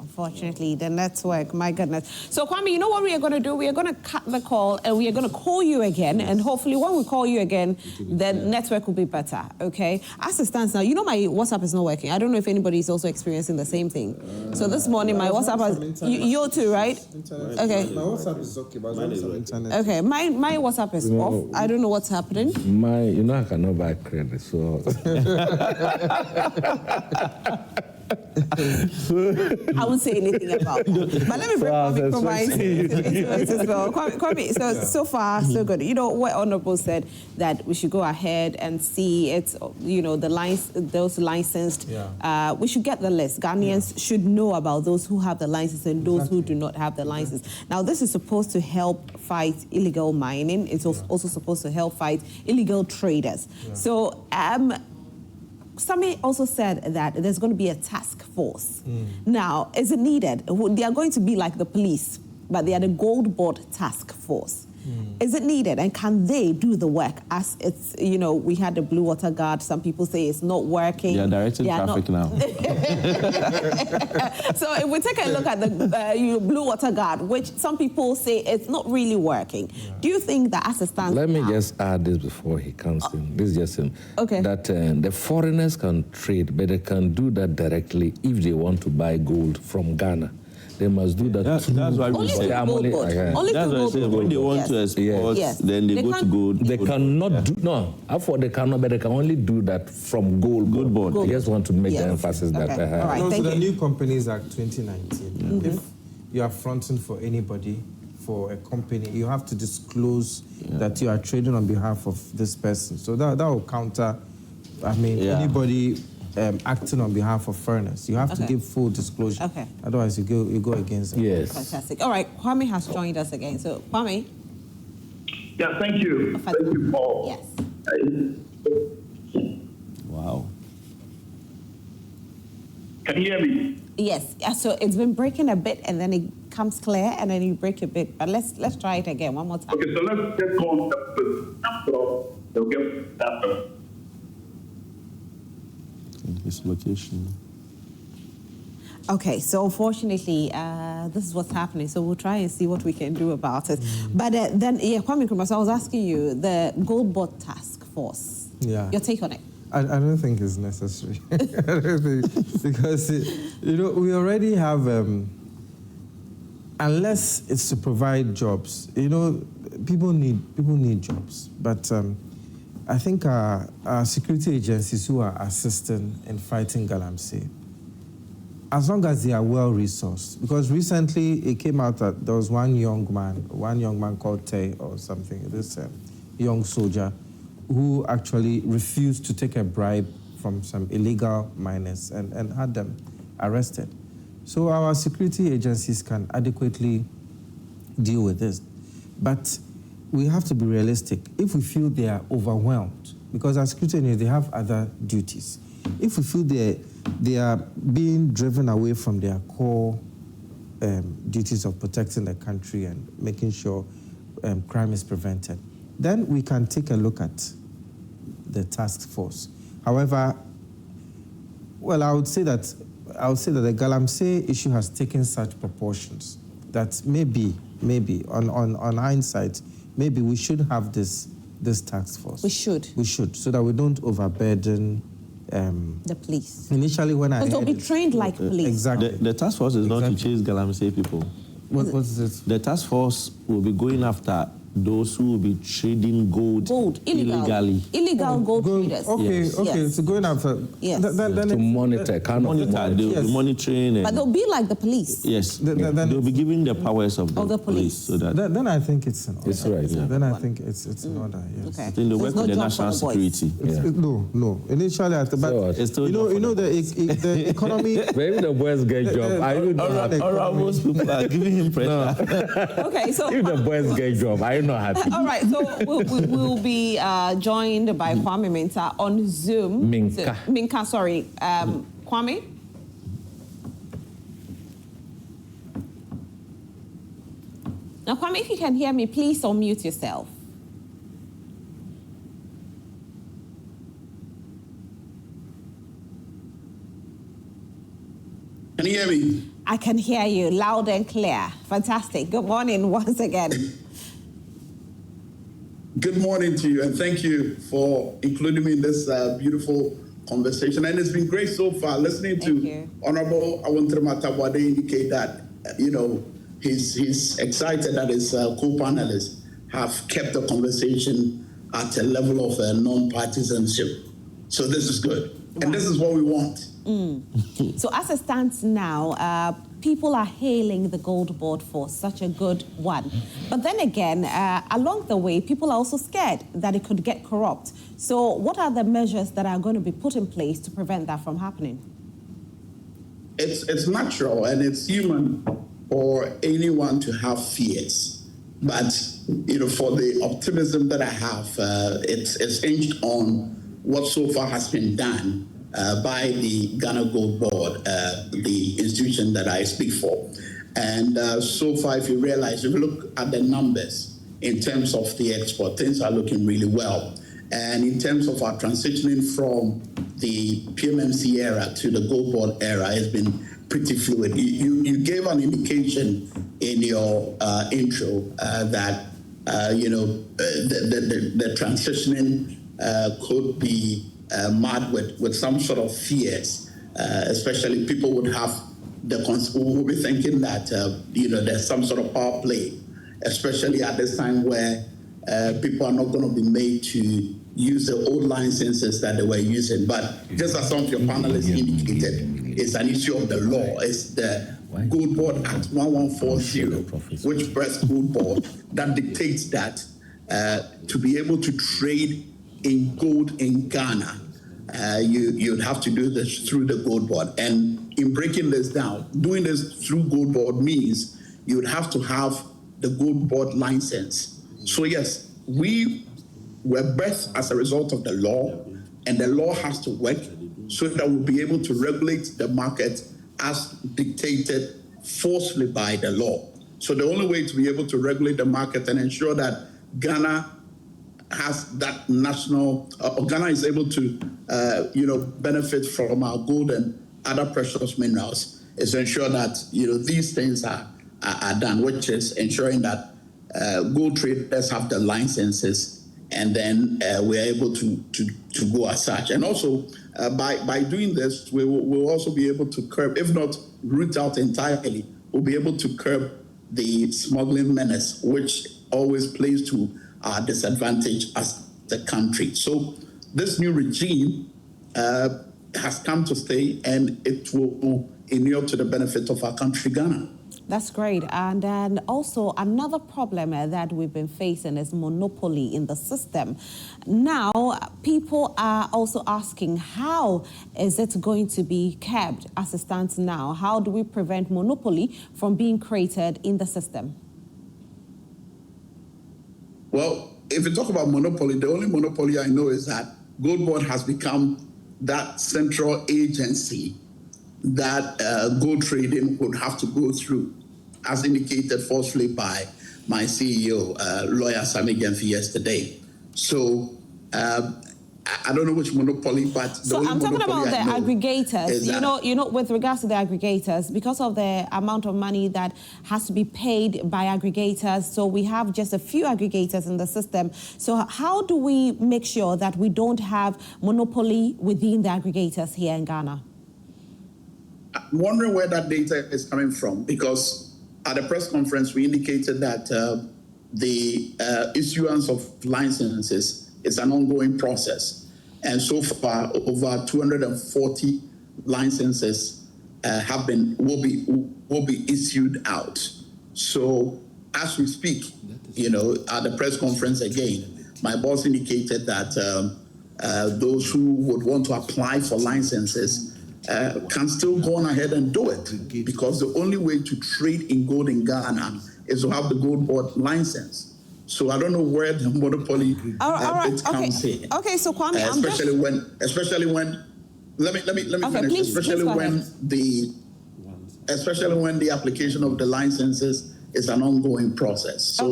Unfortunately, the network, my goodness. So, Kwame, you know what we are going to do? We are going to cut the call and we are going to call you again. And hopefully when we call you again, the network will be better, okay? As it stands now, you know my WhatsApp is not working. I don't know if anybody is also experiencing the same thing. So this morning, my WhatsApp has... You too, right? Okay. My WhatsApp is okay, but I don't have internet. Okay, my WhatsApp is off. I don't know what's happening. I cannot buy credit, so... I won't say anything about that. But let me bring Kwame from my into as well. Kwame, so far, so good. You know, what Honorable said, that we should go ahead and see it, you know, those licensed. We should get the list. Ghanaians should know about those who have the license and those who do not have the license. Now, this is supposed to help fight illegal mining. It's also supposed to help fight illegal traders. So, Sami also said that there's going to be a task force. Now, is it needed? They are going to be like the police, but they are the Gold Board task force. Is it needed? And can they do the work? As it's, you know, we had the Blue Water Guard. Some people say it's not working. They are directing traffic now. So if we take a look at the Blue Water Guard, which some people say it's not really working, do you think that as it stands Let me now, just add this before he comes in. This is just him. Okay. That the foreigners can trade, but they can do that directly if they want to buy gold from Ghana. They must do that. That's why we say only that's why I say when they want to export, then they go to gold. They cannot do they cannot, but they can only do that from Gold Board. I just want to make the emphasis that. All right, So thank the you. New Companies Act 2019. If you are fronting for anybody, for a company, you have to disclose that you are trading on behalf of this person. So that will counter. I mean, anybody acting on behalf of fairness. You have to give full disclosure. Okay. Otherwise, you go against it. Yes. Fantastic. All right, Kwame has joined us again. So, Kwame. Yeah, thank you. Thank you, Paul. Yes. Wow. Can you hear me? Yes. So it's been breaking a bit, and then it comes clear, and then you break a bit. But let's try it again one more time. Okay, so let's just go on the they'll get that. His location. Okay, so unfortunately, this is what's happening. So we'll try and see what we can do about it. But then, Kwame Nkrumah, so I was asking you, the Gold Board Task Force, your take on it? I don't think it's necessary. I don't think, because, we already have, unless it's to provide jobs, people need jobs. But I think our security agencies who are assisting in fighting galamsey, as long as they are well-resourced, because recently it came out that there was one young man called Tay or something, this young soldier, who actually refused to take a bribe from some illegal miners and had them arrested. So our security agencies can adequately deal with this. But we have to be realistic. If we feel they are overwhelmed, because as security agencies, they have other duties. If we feel they are being driven away from their core duties of protecting the country and making sure crime is prevented, then we can take a look at the task force. However, I would say that the galamsey issue has taken such proportions that maybe on hindsight, maybe we should have this task force. We should, so that we don't overburden the police. Initially, when I they'll be trained like police. Exactly. The task force is not to chase galamsey people. What's it? The task force will be going after those who will be trading gold illegally. Illegal gold traders. Okay, so going after... Yes. To monitor, They'll be monitoring. But they'll be like the police. Yes. They'll be giving the powers of the police. So that then I think it's in order. It's right. Yeah. Then I think it's in order, yes. Okay. I think they work with the national security. No. Initially, the economy... Maybe the boys get job. Most people are giving him pressure. Okay, so... If the boys get job, I'm not happy. All right, so we'll be joined by Kwame Minta on Zoom. Minka, sorry. Kwame? Now, Kwame, if you can hear me, please unmute yourself. Can you hear me? I can hear you loud and clear. Fantastic. Good morning once again. Good morning to you, and thank you for including me in this beautiful conversation. And it's been great so far. Listening to Honorable Awontrema Tabwade indicate that, he's excited that his co-panelists have kept the conversation at a level of non-partisanship. So this is good. Right. And this is what we want. So as it stands now, people are hailing the Gold Board for such a good one. But then again, along the way, people are also scared that it could get corrupt. So what are the measures that are going to be put in place to prevent that from happening? It's natural and it's human for anyone to have fears. But, for the optimism that I have, it's hinged on what so far has been done by the Ghana Gold Board, the institution that I speak for. And so far, if you look at the numbers in terms of the export, things are looking really well. And in terms of our transitioning from the PMMC era to the Gold Board era, it's been pretty fluid. You gave an indication in your intro that, the transitioning could be marred with some sort of fears, especially people would have who will be thinking that there's some sort of power play, especially at this time where people are not going to be made to use the old licenses that they were using. But just as some of your panelists indicated, it's an issue of the law. It's the Gold Board Act 1140, which press Gold Board, that dictates that to be able to trade in gold in Ghana, you'd have to do this through the gold board. And in breaking this down, doing this through gold board means you would have to have the gold board license. So yes, we were birthed as a result of the law, and the law has to work so that we'll be able to regulate the market as dictated forcefully by the law. So the only way to be able to regulate the market and ensure that Ghana has that national, Ghana is able to, benefit from our gold and other precious minerals is to ensure that, these things are done, which is ensuring that gold traders have the licenses, and then we're able to go as such. And also, by doing this, we'll also be able to curb, if not root out entirely, we'll be able to curb the smuggling menace, which always plays to our disadvantage as the country. So this new regime has come to stay, and it will inure to the benefit of our country, Ghana. That's great. And then also another problem that we've been facing is monopoly in the system. Now, people are also asking, how is it going to be kept as it stands now? How do we prevent monopoly from being created in the system? Well, if you talk about monopoly, the only monopoly I know is that Gold Board has become that central agency that gold trading would have to go through, as indicated forcefully by my CEO, lawyer Sami Gemfi, yesterday. So I don't know which monopoly, but the only I'm talking about the aggregators. You know, with regards to the aggregators, because of the amount of money that has to be paid by aggregators, so we have just a few aggregators in the system. So how do we make sure that we don't have monopoly within the aggregators here in Ghana? I'm wondering where that data is coming from, because at the press conference, we indicated that the issuance of licenses is an ongoing process. And so far, over 240 licenses will be issued out. So as we speak, at the press conference again, my boss indicated that those who would want to apply for licenses can still go on ahead and do it, because the only way to trade in gold in Ghana is to have the Gold Board license. So I don't know where the monopoly bit comes in. Okay, so Kwame, especially when let me finish. Please, especially when the application of the licenses is an ongoing process. So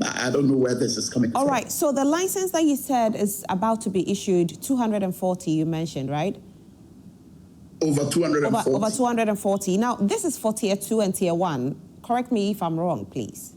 I don't know where this is coming from. All right. So the license that you said is about to be issued, 240, you mentioned, right? Over 240. Over 240. Now, this is for Tier 2 and Tier 1. Correct me if I'm wrong, please.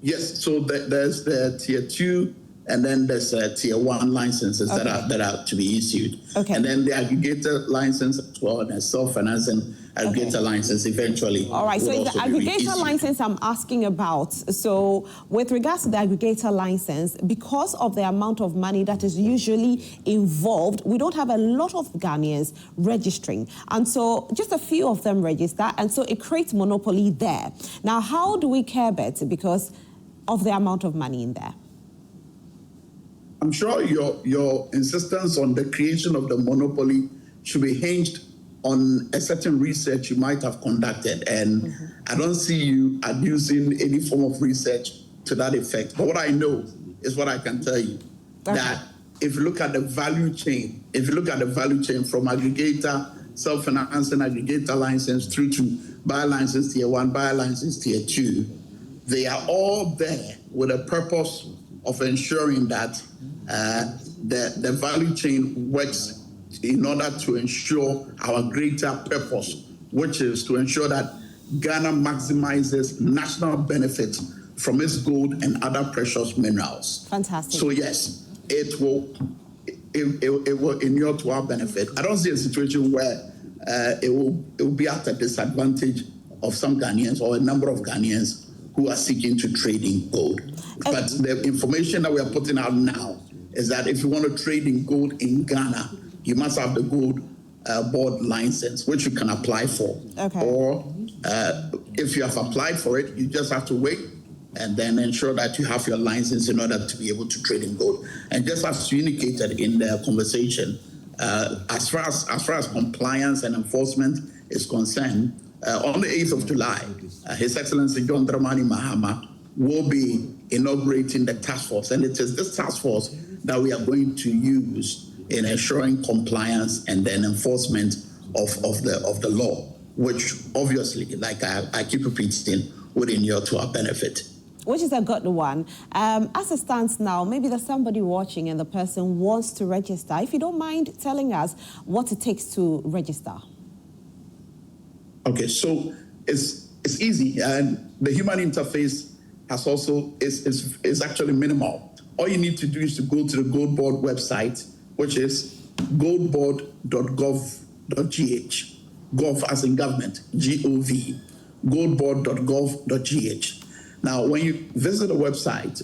Yes, so there's the Tier 2, and then there's Tier 1 licenses that are to be issued. Okay. And then the aggregator license as well, and the self-financing aggregator license eventually. All right, so it's the aggregator license I'm asking about. So with regards to the aggregator license, because of the amount of money that is usually involved, we don't have a lot of Ghanaians registering. And so just a few of them register, and so it creates monopoly there. Now, how do we curb it because of the amount of money in there? I'm sure your insistence on the creation of the monopoly should be hinged on a certain research you might have conducted. And I don't see you adducing any form of research to that effect. But what I know is what I can tell you, that if you look at the value chain, from aggregator, self-financing aggregator license through to buyer license Tier 1, buyer license Tier 2, they are all there with a purpose of ensuring that the value chain works in order to ensure our greater purpose, which is to ensure that Ghana maximizes national benefit from its gold and other precious minerals. Fantastic. So yes, it will inure to our benefit. I don't see a situation where it will be at a disadvantage of some Ghanaians or a number of Ghanaians who are seeking to trade in gold. But the information that we are putting out now is that if you want to trade in gold in Ghana, you must have the Gold Board license, which you can apply for. Okay. Or if you have applied for it, you just have to wait and then ensure that you have your license in order to be able to trade in gold. And just as you indicated in the conversation, as far as compliance and enforcement is concerned, on the 8th of July, His Excellency John Dramani Mahama will be inaugurating the task force, and it is this task force that we are going to use in ensuring compliance and then enforcement of the law, which obviously, like I keep repeating, would inure to our benefit. Which is a good one. As it stands now, maybe there's somebody watching and the person wants to register. If you don't mind telling us what it takes to register. Okay, so it's easy, and the human interface has also is actually minimal. All you need to do is to go to the Gold Board website, which is goldboard.gov.gh. Gov as in government, G-O-V, goldboard.gov.gh. Now, when you visit the website,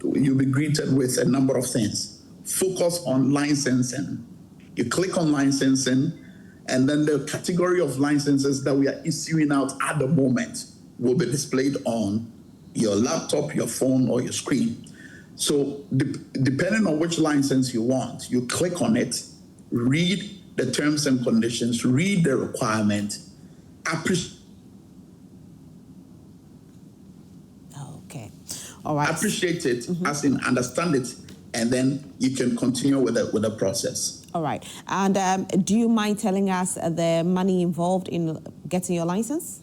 you'll be greeted with a number of things. Focus on licensing. You click on licensing, and then the category of licenses that we are issuing out at the moment will be displayed on your laptop, your phone, or your screen. So depending on which license you want, you click on it, read the terms and conditions, read the requirement, All right. appreciate it, as in understand it, and then you can continue with the process. All right. And do you mind telling us the money involved in getting your license?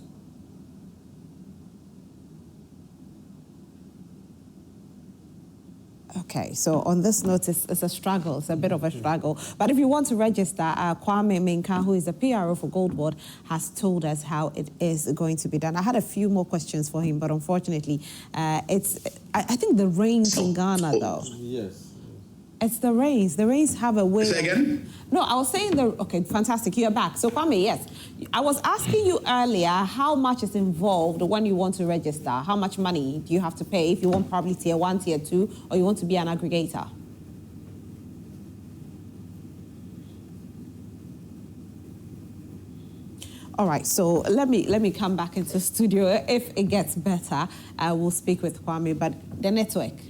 Okay, so on this note, it's a struggle. It's a bit of a struggle. But if you want to register, Kwame Menka, who is the PRO for Gold Board, has told us how it is going to be done. I had a few more questions for him, but unfortunately, I think the rains in Ghana, though. Yes. It's the rains. The rains have a way. Say again? No, I was saying okay, fantastic. You're back. So, Kwame, yes. I was asking you earlier how much is involved when you want to register. How much money do you have to pay if you want probably tier 1, tier 2, or you want to be an aggregator? All right, so let me come back into studio. If it gets better, I will speak with Kwame, but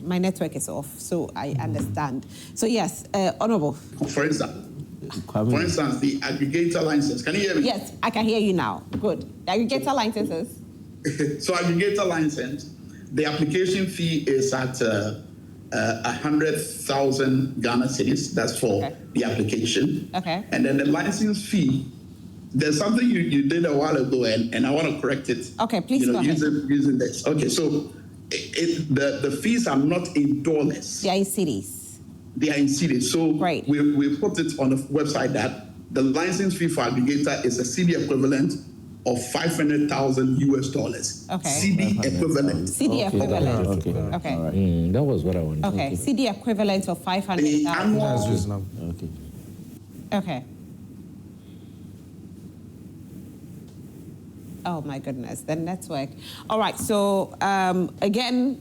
my network is off, so I understand. So yes, Honorable. For instance, the aggregator license. Can you hear me? Yes, I can hear you now. Good. The aggregator licenses. So aggregator license, the application fee is at 100,000 Ghana cedis. That's for the application. Okay. And then the license fee. There's something you did a while ago, and I want to correct it. Okay, please go ahead. Using this. Okay, so the fees are not in dollars. They are in cedis. They are in cedis. So we put it on the website that the license fee for aggregator is a CD equivalent of $500,000 US. Okay. CD equivalent. CD equivalent. Okay. All right. That was what I wanted. Okay. CD equivalent of $500,000. Okay. Okay. Oh my goodness, the network. All right, so again,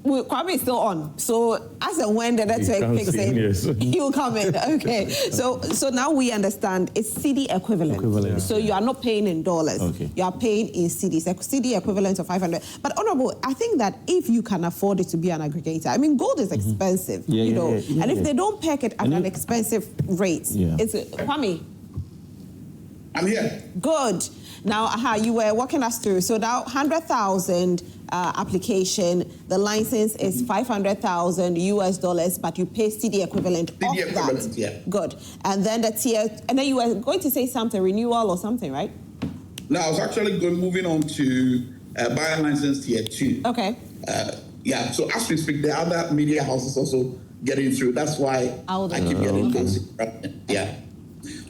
Kwame is still on. So as and when the network picks in, he'll come in. Okay, so now we understand it's CD equivalent. So you are not paying in dollars. Okay. You are paying in CDs. CD equivalent of 500. But Honorable, I think that if you can afford it to be an aggregator, I mean, gold is expensive, and if they don't peg it at an expensive rate, it's Kwame. I'm here. Good. Now, you were walking us through. So now, 100,000 application. The license is $500,000 US, but you pay CD equivalent of that. Yeah. Good. And then the tier. And then you were going to say something, renewal or something, right? No, I was actually moving on to buyer license tier 2. Okay. Yeah. So as we speak, the other media houses also getting through. That's why I keep getting those. Yeah.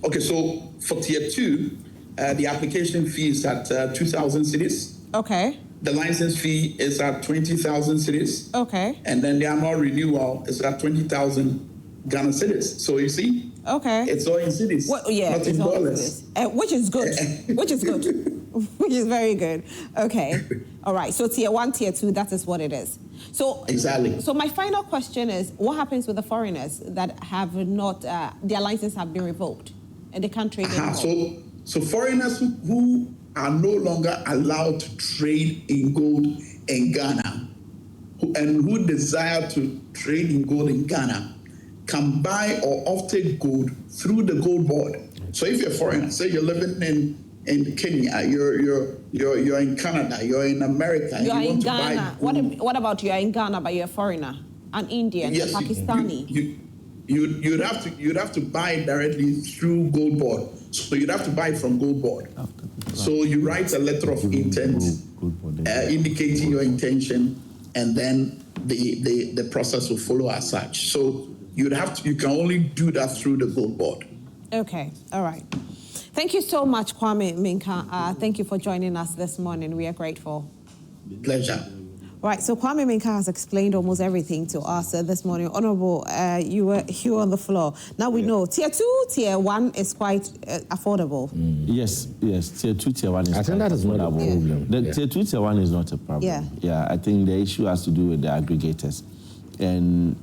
Okay. So for tier 2. The application fee is at 2,000 cedis. Okay. The license fee is at 20,000 cedis. Okay. And then the annual renewal is at 20,000 Ghana cedis. So you see? Okay. It's all in cedis. Well, yeah. Not in dollars. Which is good. Which is good. Which is very good. Okay. All right. So tier 1, tier 2, that is what it is. So exactly. So my final question is, what happens with the foreigners that have not, their licenses have been revoked and they can't trade anymore? So foreigners who are no longer allowed to trade in gold in Ghana, who desire to trade in gold in Ghana can buy or offtake gold through the gold board. So if you're a foreigner, say you're living in Kenya, you're in Canada, you're in America, You are you in want Ghana. to buy gold. What about you are in Ghana, but you're a foreigner, an Indian, Yes, a Pakistani? You'd have to buy it directly through gold board. So you'd have to buy it from gold board. So you write a letter of intent indicating your intention, and then the process will follow as such. So you can only do that through the gold board. Okay, all right. Thank you so much, Kwame Minka. Thank you for joining us this morning. We are grateful. Pleasure. Right, so Kwame Minka has explained almost everything to us this morning. Honorable, you were on the floor. Now we know Tier 2, Tier 1 is quite affordable. Yes, Tier 2, Tier 1 is I think that is not a problem. Tier 2, Tier 1 is not a problem. Yeah, I think the issue has to do with the aggregators. And,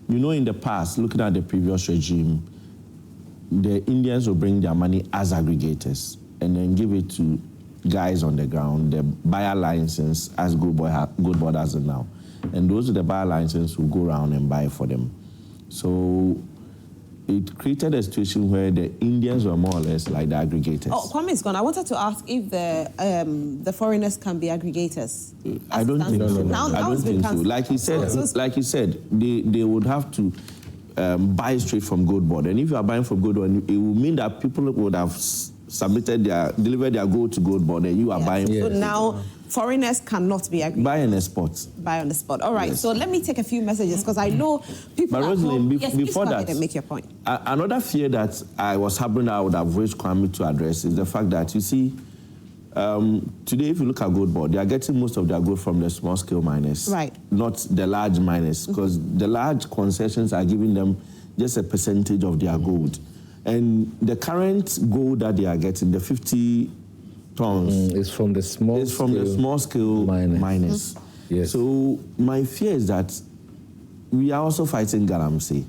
in the past, looking at the previous regime, the Indians will bring their money as aggregators and then give it to guys on the ground, the buyer license as Good Board has it now. And those with the buyer license will go around and buy for them. So it created a situation where the Indians were more or less like the aggregators. Oh, Kwame is gone. I wanted to ask if the foreigners can be aggregators. I don't think so. Now I don't think so. Like he said, they would have to buy straight from Gold Board. And if you are buying from Gold Board, it will mean that people would have delivered their gold to Gold Board, and you are buying. So now foreigners cannot be aggregators. Buy on the spot. Buy on the spot. All right. Yes. So let me take a few messages because I know people. But Rosalind, before that, make your point. Another fear that I was harboring, I would have wished Kwame to address is the fact that you see. Today, if you look at Gold Board, they are getting most of their gold from the small-scale miners, right? Not the large miners, because the large concessions are giving them just a percentage of their gold. And the current gold that they are getting, the 50 tons, is from the small-scale miners. Yes. So my fear is that we are also fighting galamsey.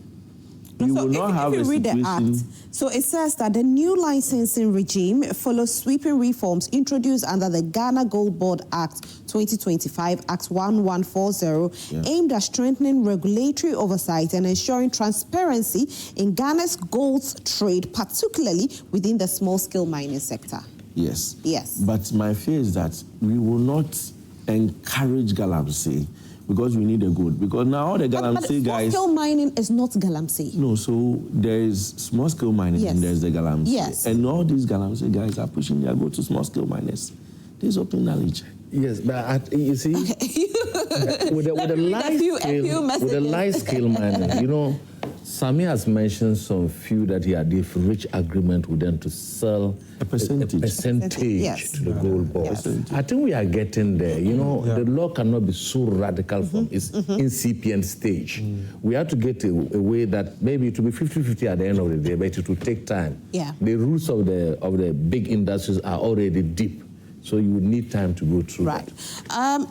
We will not have a situation. The act, so it says that the new licensing regime follows sweeping reforms introduced under the Ghana Gold Board Act 2025, Act 1140, aimed at strengthening regulatory oversight and ensuring transparency in Ghana's gold trade, particularly within the small-scale mining sector. Yes. Yes. But my fear is that we will not encourage galamsey, because we need a gold. Because now all the galamsey guys... small-scale mining is not galamsey. No, so there is small-scale mining and there's the galamsey. Yes. And all these galamsey guys are pushing their gold to small-scale miners. This is open knowledge. Yes, but you see, with the large-scale mining, Sami has mentioned some few that he had a rich agreement with them to sell a percentage to the Gold Board. Yes. I think we are getting there. The law cannot be so radical from its incipient stage. We have to get a way that maybe it will be 50-50 at the end of the day, but it will take time. Yeah. The roots of the big industries are already deep. So you would need time to go through that.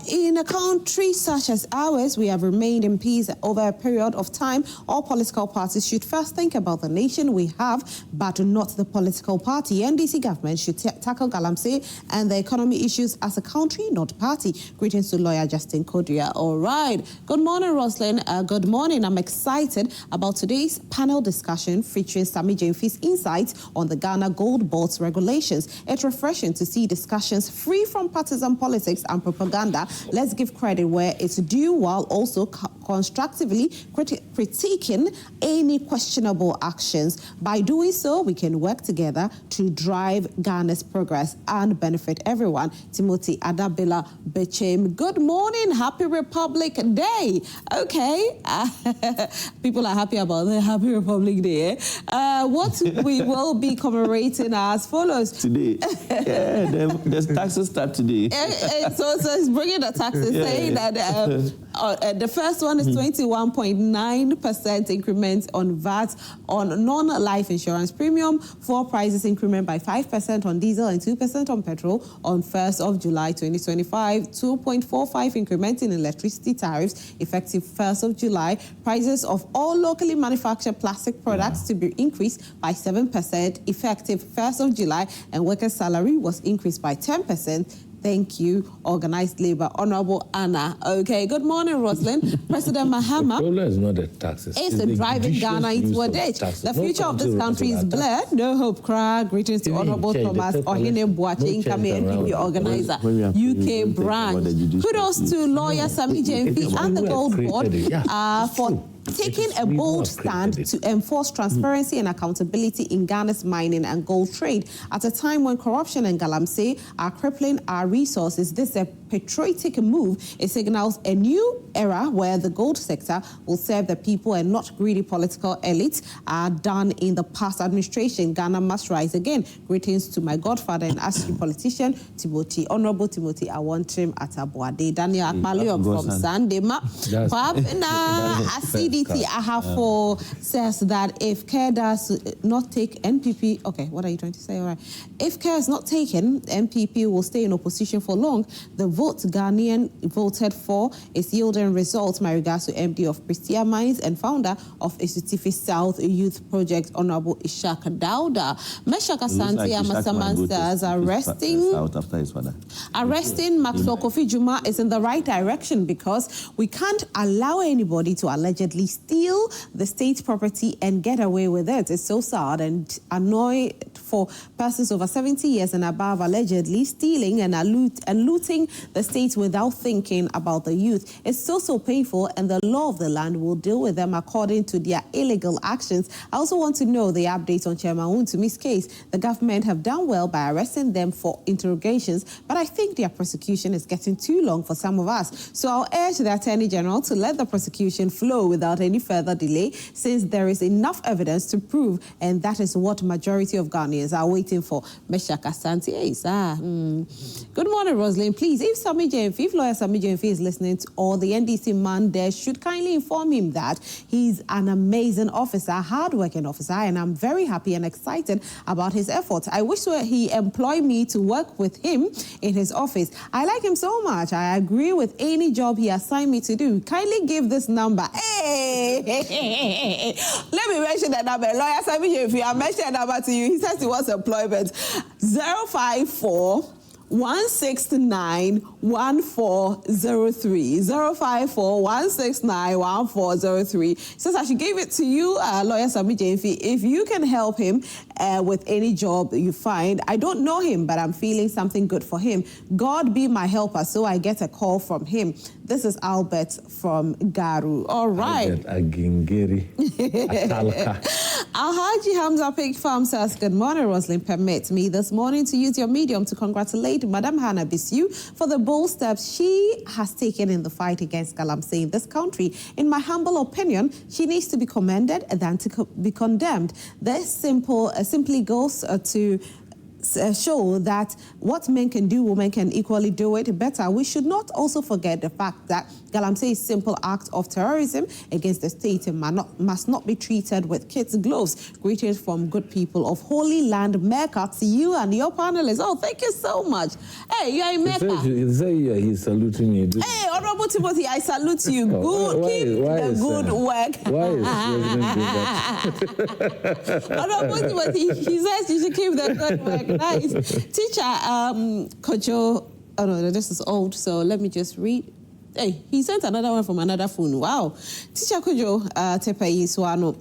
In a country such as ours, we have remained in peace over a period of time. All political parties should first think about the nation we have, but not the political party. NDC government should tackle galamsey and the economy issues as a country, not party. Greetings to lawyer Justin Kodria. All right. Good morning, Roslyn. Good morning. I'm excited about today's panel discussion featuring Sami Jemfi's insights on the Ghana Gold Board's regulations. It's refreshing to see discussions free from partisan politics and propaganda. Let's give credit where it's due while also constructively critiquing any questionable actions. By doing so, we can work together to drive Ghana's progress and benefit everyone. Timothy Adabila Bechem. Good morning. Happy Republic Day. Okay. People are happy about the Happy Republic Day. What we will be commemorating as follows. Today. The taxes start today. So it's bringing the taxes, saying that The first one is 21.9% increment on VAT on non-life insurance premium. Fuel prices increment by 5% on diesel and 2% on petrol on 1st of July 2025. 2.45 increment in electricity tariffs effective 1st of July. Prices of all locally manufactured plastic products to be increased by 7% effective 1st of July, and workers' salary was increased by 10%. Thank you, Organized Labor. Honorable Anna. Okay, good morning, Roslyn. President Mahama. The problem is not the taxes. It's the driving Ghana into a ditch. The future of this country is blurred. No hope, cry. Greetings to Honorable Thomas Ohene Buachi, incoming NPP organizer, UK branch. Kudos to lawyer Sami Jemfi and the Gold Board for taking a bold stand to enforce transparency and accountability in Ghana's mining and gold trade. At a time when corruption and galamsey are crippling our resources, this is a patriotic move. It signals a new era where the gold sector will serve the people and not greedy political elites done in the past administration. Ghana must rise again. Greetings to my godfather and ASTRI politician, Timothy, Honorable Timothy Awantrim Atabuade. Daniel Akmalio from Sandema. CDT Ahafo says that if care does not take NPP, okay, what are you trying to say? All right. If care is not taken, NPP will stay in opposition for long. The vote Ghanaian voted for is yielding results. My regards to MD of Prestia Mines and founder of Isutifi South Youth Project, Honorable Ishak Dauda. Meshak Asante Amasaman says arresting Maxwell Jumah is in the right direction because we can't allow anybody to allegedly steal the state property and get away with it. It's so sad and annoying for persons over 70 years and above allegedly stealing and looting the state without thinking about the youth. It's so painful, and the law of the land will deal with them according to their illegal actions. I also want to know the updates on Chairman Untumi's case. The government have done well by arresting them for interrogations, but I think their prosecution is getting too long for some of us. So I'll urge the Attorney General to let the prosecution flow without any further delay, since there is enough evidence to prove, and that is what majority of Ghanaians are waiting for. Meshak Asante. Good morning, Roslyn. Please, if lawyer Sami Jemfi is listening to, or the NDC man there, should kindly inform him that he's an amazing officer, hard-working officer, and I'm very happy and excited about his efforts. I wish he employed me to work with him in his office. I like him so much. I agree with any job he assigned me to do. Kindly give this number. Hey. Let me mention that number. Lawyer Sami Jemfi, I mentioned that number to you. He says he wants employment. 054-169-1403. 054-169-1403. Says I should give it to you, lawyer Sami Jemfi, if you can help him with any job you find. I don't know him, but I'm feeling something good for him. God be my helper, so I get a call from him. This is Albert from Garu. All right. Albert Agingeri. Atalka. Alhaji Hamza Pig Farm says, good morning, Roslyn. Permit me this morning to use your medium to congratulate Madam Hannah Bisu for the bold steps she has taken in the fight against galamsey in this country. In my humble opinion, she needs to be commended than to be condemned. This simply goes to show that what men can do, women can equally do it better. We should not also forget the fact that galamsey is a simple act of terrorism against the state and must not be treated with kids' gloves. Greetings from good people of Holy Land, Mecca, to you and your panelists. Oh, thank you so much. Hey, you're in Mecca. He's saluting you. Hey, Honorable Timothy, I salute you. Keep the good work. Why is that? Honorable Timothy, he says you should keep the good work. Nice. Teacher, Kojo, oh no, this is old, so let me just read. Hey, he sent another one from another phone. Wow. Teacher Kojo, Tepe Iswano.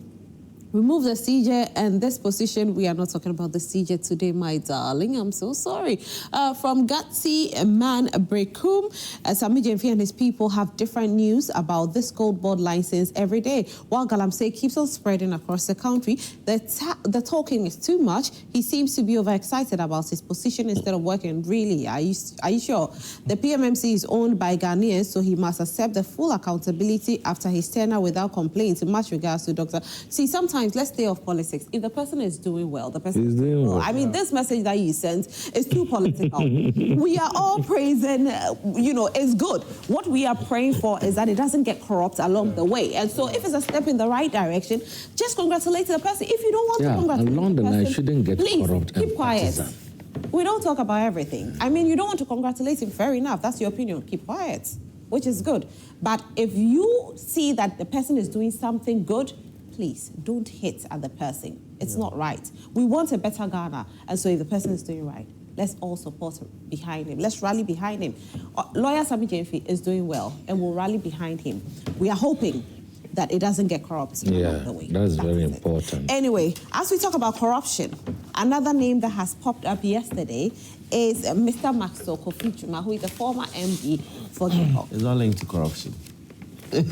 Remove the CJ and this position. We are not talking about the CJ today, my darling. I'm so sorry. From Gutsy Man Brekum, Sami Jemfi and his people have different news about this gold board license every day. While galamsey keeps on spreading across the country, the talking is too much. He seems to be overexcited about his position instead of working. Really, are you sure? The PMMC is owned by Ghanaians, so he must accept the full accountability after his tenure without complaint. Much regards to Dr. See, sometimes times, let's stay off politics. If the person is doing well, the person He's doing well. I mean, this message that you sent is too political. We are all praising, it's good. What we are praying for is that it doesn't get corrupt along the way. And so if it's a step in the right direction, just congratulate the person. If you don't want to congratulate along the line, shouldn't get please, corrupt keep and quiet. partisan. We don't talk about everything. I mean, you don't want to congratulate him, fair enough. That's your opinion. Keep quiet, which is good. But if you see that the person is doing something good, please don't hit at the person. It's not right. We want a better Ghana. And so if the person is doing right, let's all support behind him. Let's rally behind him. Lawyer Sami Jemfi is doing well, and we'll rally behind him. We are hoping that it doesn't get corrupt along the way. That's very important. Anyway, as we talk about corruption, another name that has popped up yesterday is Mr. Maxwell Jumah, who is the former MD for GIHOC. It's not linked to corruption. He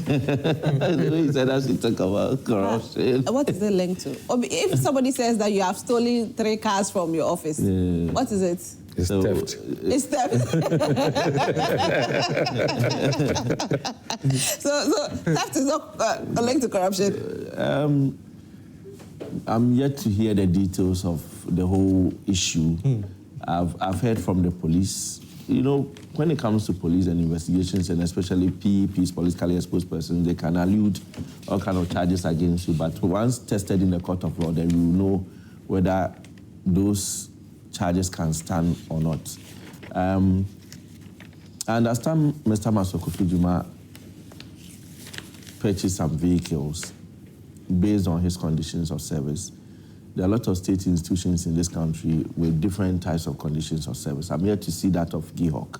said I should talk about corruption. What is it linked to? If somebody says that you have stolen 3 cars from your office, what is it? It's theft. It's theft. so theft is not linked to corruption. I'm yet to hear the details of the whole issue. I've heard from the police. When it comes to police and investigations, and especially PEPs, politically exposed persons, they can allude all kind of charges against you. But once tested in the court of law, then we will know whether those charges can stand or not. I understand Mr. Maxwell Jumah purchased some vehicles based on his conditions of service. There are a lot of state institutions in this country with different types of conditions of service. I'm here to see that of GIHOC.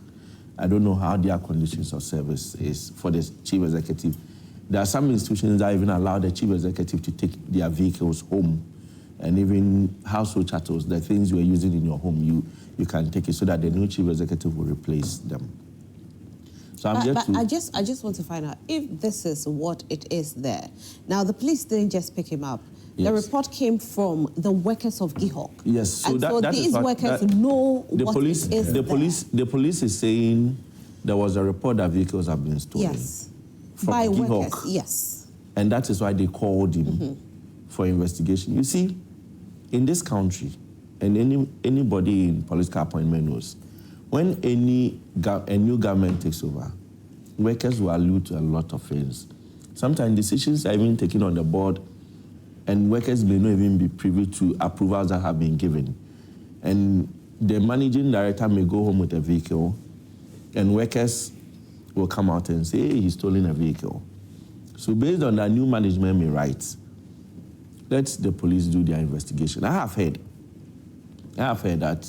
I don't know how their conditions of service is for the chief executive. There are some institutions that even allow the chief executive to take their vehicles home, and even household chattels, the things you are using in your home, you can take it so that the new chief executive will replace them. So I just want to find out if this is what it is there. Now, the police didn't just pick him up. Yes. The report came from the workers of GIHOC. Yes, so and that these is workers know the what police, it is the police is saying there was a report that vehicles have been stolen. Yes, from by GIHOC, workers, yes. And that is why they called him for investigation. You see, in this country, and anybody in political appointment knows, when a new government takes over, workers will allude to a lot of things. Sometimes decisions are even taken on the board, and workers may not even be privy to approvals that have been given. And the managing director may go home with a vehicle, and workers will come out and say, hey, he's stolen a vehicle. So based on that, new management may write, let the police do their investigation. I have heard that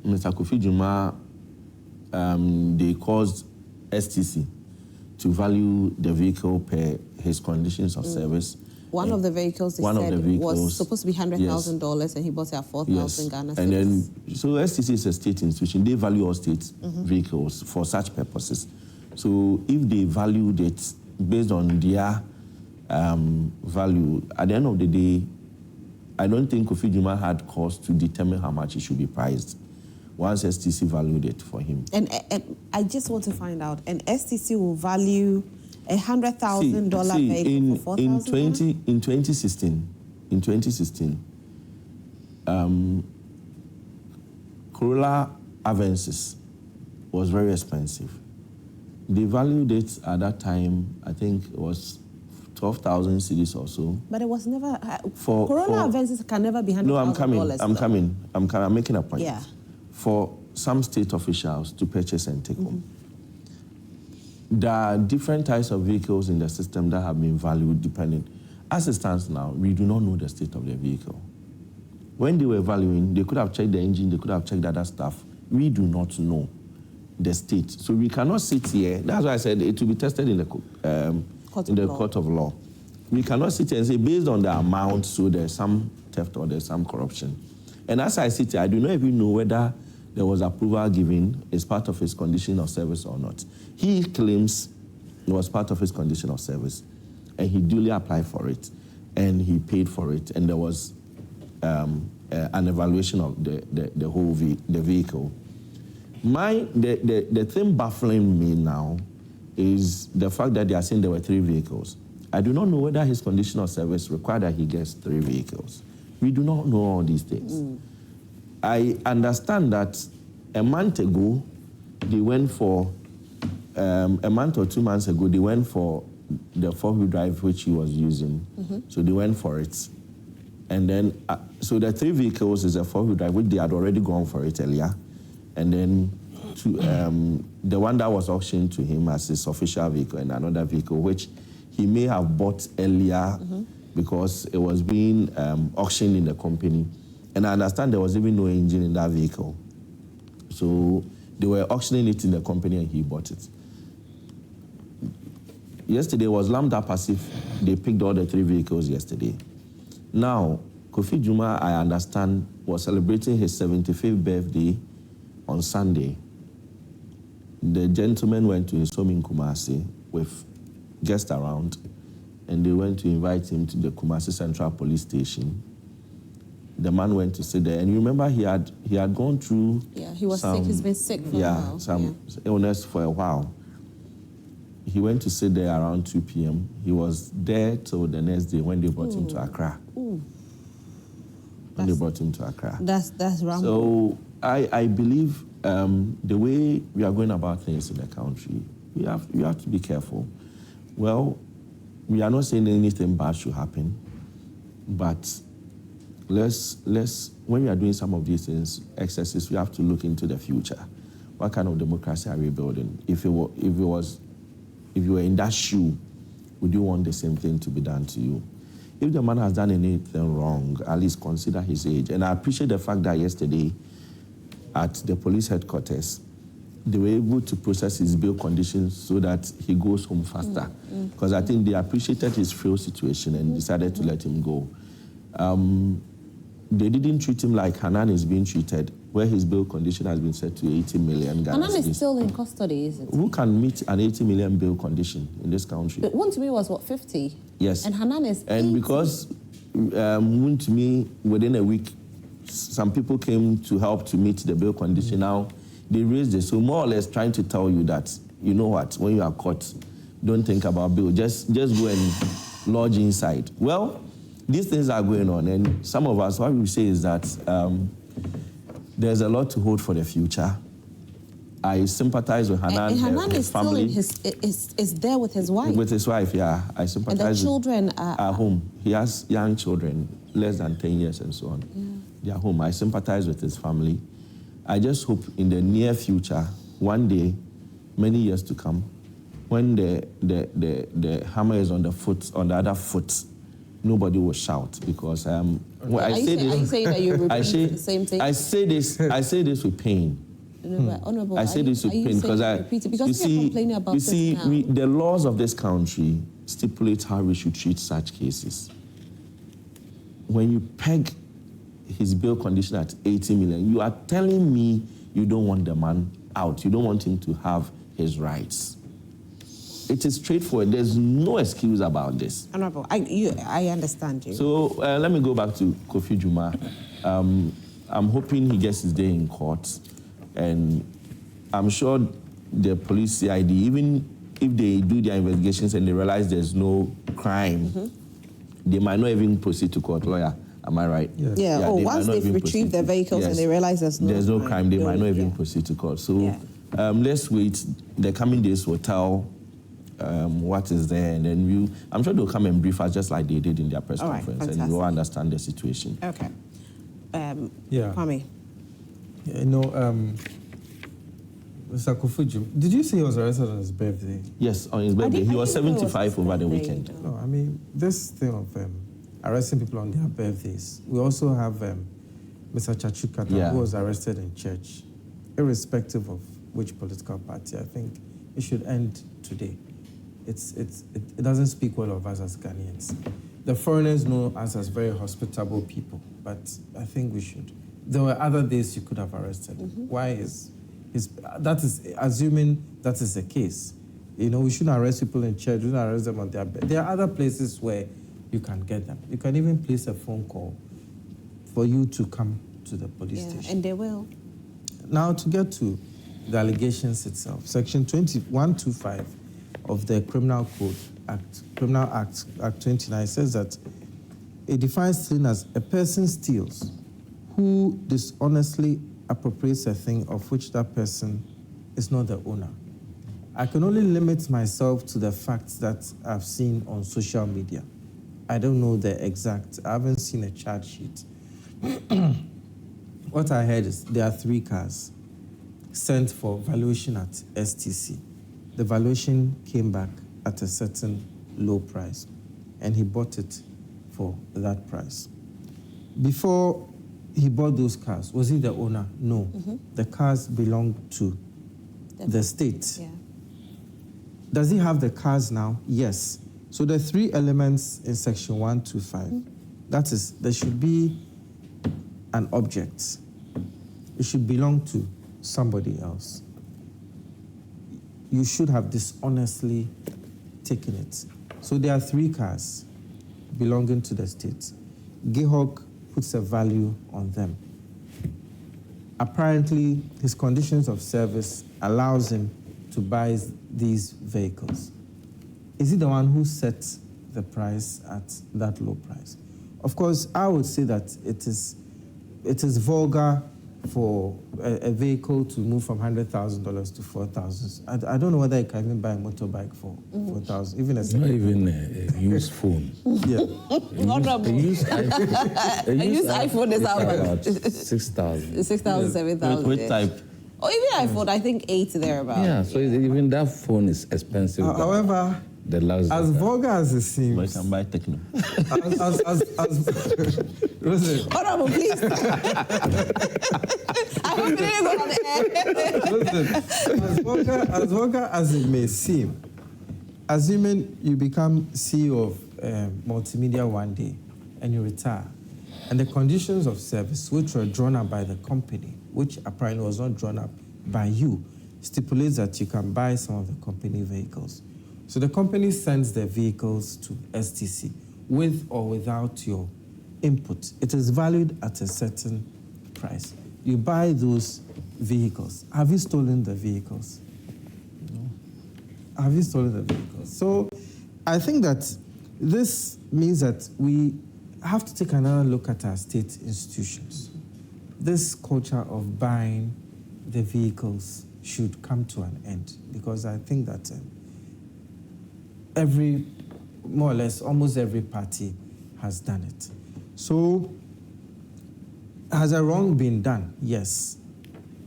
Mr. Kwasi Jumah, they caused STC to value the vehicle per his conditions of service. One of the vehicles, they said, was supposed to be $100,000, and he bought it at 4,000 Ghana cedis. And then, so STC is a state institution. They value all state vehicles for such purposes. So if they valued it based on their value, at the end of the day, I don't think Kwasi Jumah had cause to determine how much it should be priced once STC valued it for him. And I just want to find out, and STC will value $100,000 vehicle for 4,000? In 2016, Corolla Avensis was very expensive. They valued it at that time, I think it was 12,000 cedis or so. But it was never, Corolla Avensis can never be $100,000. No, I'm making a point. Yeah. For some state officials to purchase and take home. There are different types of vehicles in the system that have been valued depending. As it stands now, we do not know the state of the vehicle. When they were valuing, they could have checked the engine, they could have checked other stuff. We do not know the state. So we cannot sit here. That's why I said it will be tested in the court of law. We cannot sit here and say, based on the amount, so there's some theft or there's some corruption. And as I sit here, I do not even know whether there was approval given as part of his condition of service or not. He claims it was part of his condition of service, and he duly applied for it, and he paid for it, and there was an evaluation of the whole vehicle. The thing baffling me now is the fact that they are saying there were 3 vehicles. I do not know whether his condition of service requires that he gets 3 vehicles. We do not know all these things. I understand that a month ago, they went for, a month or 2 months ago, they went for the 4-wheel drive which he was using. So they went for it. And then, so the 3 vehicles is a 4-wheel drive, which they had already gone for it earlier. And then the one that was auctioned to him as his official vehicle and another vehicle, which he may have bought earlier because it was being auctioned in the company. And I understand there was even no engine in that vehicle. So they were auctioning it in the company and he bought it. Yesterday was lambda passive. They picked all the 3 vehicles yesterday. Now, Kwasi Jumah, I understand, was celebrating his 75th birthday on Sunday. The gentleman went to his home in Kumasi with guests around, and they went to invite him to the Kumasi Central Police Station. The man went to sit there, and you remember he had gone through. Yeah, he was sick. He's been sick for a while. Some illness for a while. He went to sit there around 2 p.m. He was there till the next day when they brought him to Accra. When they brought him to Accra. That's wrong. So I believe the way we are going about things in the country, you have to be careful. Well, we are not saying anything bad should happen, but let's when we are doing some of these things, excesses, we have to look into the future. What kind of democracy are we building? If you were in that shoe, would you want the same thing to be done to you? If the man has done anything wrong, at least consider his age. And I appreciate the fact that yesterday at the police headquarters, they were able to process his bail conditions so that he goes home faster. Because I think they appreciated his frail situation and decided to let him go. They didn't treat him like Hanan is being treated, where his bail condition has been set to 80 million. Hanan is still in custody, isn't it? Who can meet an 80 million bail condition in this country? But one to me was, what, 50? Yes. And Hanan is 80. And because one to me, within a week, some people came to help to meet the bail condition. Now, they raised it. So more or less trying to tell you that, you know what, when you are caught, don't think about bail. Just go and lodge inside. Well, these things are going on. And some of us, what we say is that there's a lot to hold for the future. I sympathize with Hanan. And Hanan his is family. still is there with his wife. With his wife, yeah. I sympathize. And the children are home. He has young children, less than 10 years and so on. Yeah. They are home. I sympathize with his family. I just hope in the near future, one day, many years to come, when the hammer is on the other foot, nobody will shout because well, are you saying that you're repeating the same thing? I say this with pain. No, Honorable, I say this with pain because the laws of this country stipulate how we should treat such cases. When you peg his bail condition at 80 million, you are telling me you don't want the man out. You don't want him to have his rights. It is straightforward. There's no excuse about this. Honorable, I understand you. So let me go back to Kwasi Jumah. I'm hoping he gets his day in court. And I'm sure the police CID, even if they do their investigations and they realize there's no crime, they might not even proceed to court. Lawyer, am I right? Yeah. Once they've retrieved the vehicles and they realize there's no crime, they might not even proceed to court. So let's wait. The coming days will tell what is there, and then I'm sure they'll come and brief us just like they did in their press conference, and we'll understand the situation. Okay. Kwame. You know, Mr. Kwasi Jumah, did you say he was arrested on his birthday? Yes, on his birthday. He was 75 over the weekend. No, I mean, this thing of arresting people on their birthdays. We also have Mr. Chachukata, who was arrested in church, irrespective of which political party. I think it should end today. It doesn't speak well of us as Ghanaians. The foreigners know us as very hospitable people, but I think we should. There were other days you could have arrested. Why that is assuming that is the case. You know, we shouldn't arrest people in church. We shouldn't arrest them on their bed. There are other places where you can get them. You can even place a phone call for you to come to the police station. And they will. Now, to get to the allegations itself, Section 2125 of the Criminal Code Act, Criminal Act 29, says that it defines stealing as a person steals who dishonestly appropriates a thing of which that person is not the owner. I can only limit myself to the facts that I've seen on social media. I don't know the exact, I haven't seen a charge sheet. What I heard is there are 3 cars sent for valuation at STC. The valuation came back at a certain low price, and he bought it for that price. Before he bought those cars, was he the owner? No. The cars belonged to the state. Yeah. Does he have the cars now? Yes. So the 3 elements in section 125, that is, there should be an object. It should belong to somebody else. You should have dishonestly taken it. So there are 3 cars belonging to the state. Gehog puts a value on them. Apparently, his conditions of service allows him to buy these vehicles. Is he the one who set the price at that low price? Of course, I would say that it is vulgar for a vehicle to move from $100,000 to $4,000. I don't know whether you can even buy a motorbike for $4,000, even a Not even a used phone. Yeah. A used iPhone is how much? about 6,000. 6,000, 7,000. With type. Or even iPhone, I think 8 thereabouts. Yeah, so even that phone is expensive. than However, the luxury. as vulgar as it But you seems, can buy Techno. Listen, Honorable, please. I hope you didn't go on the air. listen, as vulgar as it may seem, assuming you become CEO of multimedia one day and you retire, and the conditions of service which were drawn up by the company, which apparently was not drawn up by you, stipulates that you can buy some of the company vehicles. So the company sends their vehicles to STC with or without your input. It is valued at a certain price. You buy those vehicles. Have you stolen the vehicles? No. Have you stolen the vehicles? So I think that this means that we have to take another look at our state institutions. This culture of buying the vehicles should come to an end, because I think that more or less, almost every party has done it. So, has a wrong been done? Yes,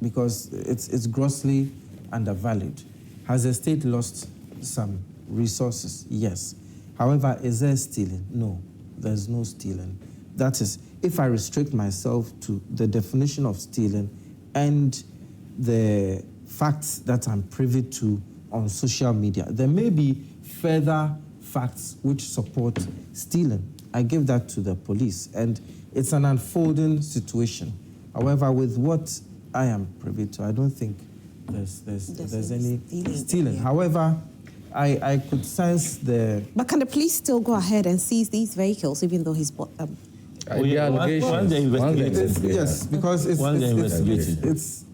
because it's grossly undervalued. Has the state lost some resources? Yes. However, is there stealing? No, there's no stealing. That is, if I restrict myself to the definition of stealing and the facts that I'm privy to on social media, there may be further facts which support stealing. I give that to the police, and it's an unfolding situation. However, with what I am privy to, I don't think there's any stealing. Yeah. However, I could sense the... But can the police still go ahead and seize these vehicles even though he's bought them? The allegations. Once they investigate, Yes, because Once they investigate it. it's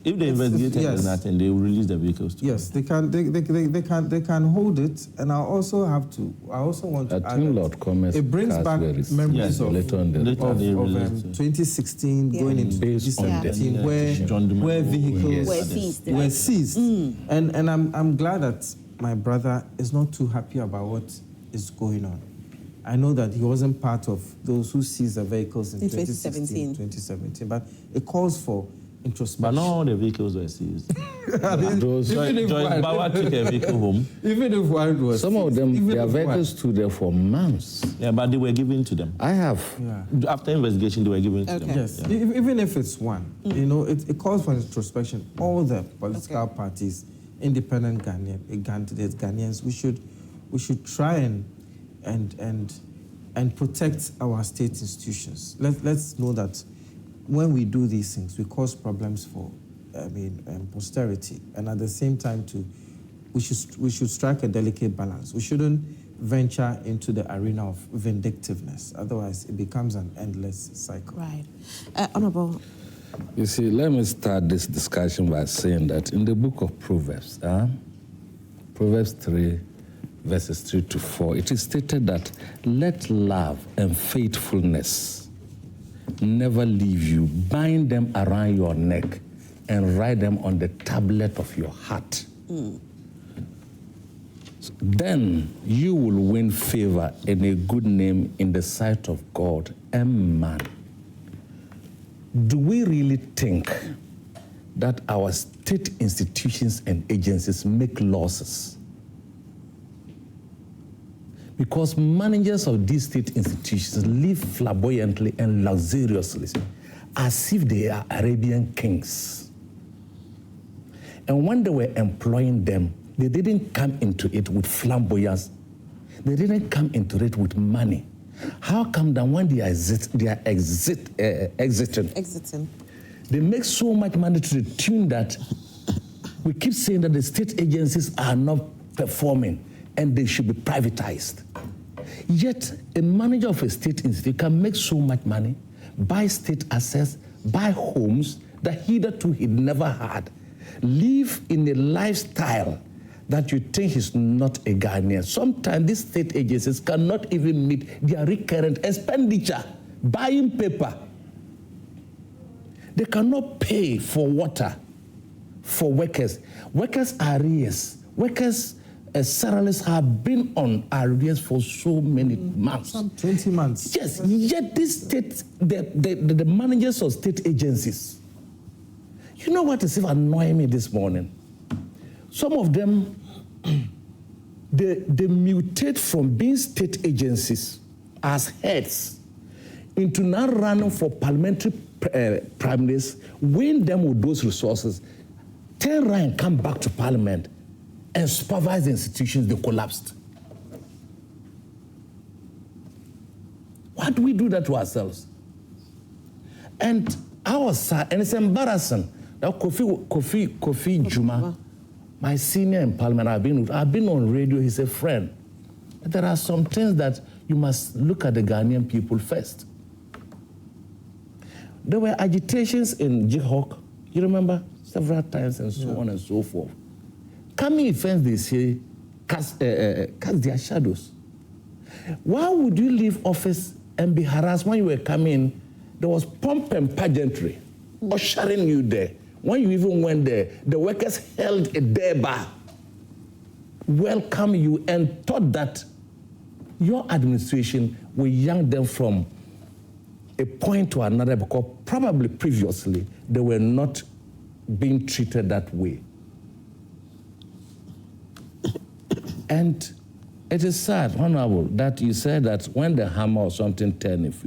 if they investigate and there's nothing, they will release the vehicles to yes, they can hold it, and I also want to add that it brings back memories of 2016 going into Based on 2017 where vehicles were seized. And I'm glad that my brother is not too happy about what is going on. I know that he wasn't part of those who seized the vehicles in 2017, but it calls for introspection. But not all the vehicles were seized. Joyce Bauer took a vehicle home. Even if one was Some of them, their vehicles stood there for months. Yeah, but they were given to them. I have. Yeah. After investigation, they were given to them. Yes, Yeah. even if it's one, it calls for introspection. All the political parties, independent candidates, Ghanaians, we should try and protect our state institutions. Let's know that when we do these things, we cause problems for, posterity, and at the same time, we should strike a delicate balance. We shouldn't venture into the arena of vindictiveness. Otherwise, it becomes an endless cycle. Right. Honorable. You see, let me start this discussion by saying that in the book of Proverbs, Proverbs 3, verses 3 to 4, it is stated that let love and faithfulness never leave you. Bind them around your neck and write them on the tablet of your heart. Then you will win favor and a good name in the sight of God and man. Do we really think that our state institutions and agencies make losses? Because managers of these state institutions live flamboyantly and luxuriously as if they are Arabian kings. And when they were employing them, they didn't come into it with flamboyance. They didn't come into it with money. How come that when they are exiting, they make so much money to the tune that we keep saying that the state agencies are not performing and they should be privatized. Yet, a manager of a state institute can make so much money, buy state assets, buy homes that hitherto he never had, live in a lifestyle that you think is not a Ghanaian. Sometimes these state agencies cannot even meet their recurrent expenditure, buying paper. They cannot pay for water for workers. Workers' arrears, workers' salaries have been on arrears for so many months. 20 months. Yes, yet this state, the managers of state agencies, you know what is even annoying me this morning? Some of them, they mutate from being state agencies as heads into now running for parliamentary primaries, win them with those resources, turn around and come back to parliament and supervise the institutions they collapsed. Why do we do that to ourselves? And I was sad, and it's embarrassing that Kwasi Jumah, my senior in parliament, I've been on radio, he's a friend. There are some things that you must look at the Ghanaian people first. There were agitations in Jihok, you remember, several times and so on and so forth. Coming events, they say, cast their shadows. Why would you leave office and be harassed when you were coming? There was pomp and pageantry, ushering you there. When you even went there, the workers held a durbar, welcomed you, and thought that your administration will yank them from a point to another because probably previously they were not being treated that way. And it is sad, Honorable, that you said that when the hammer or something turns,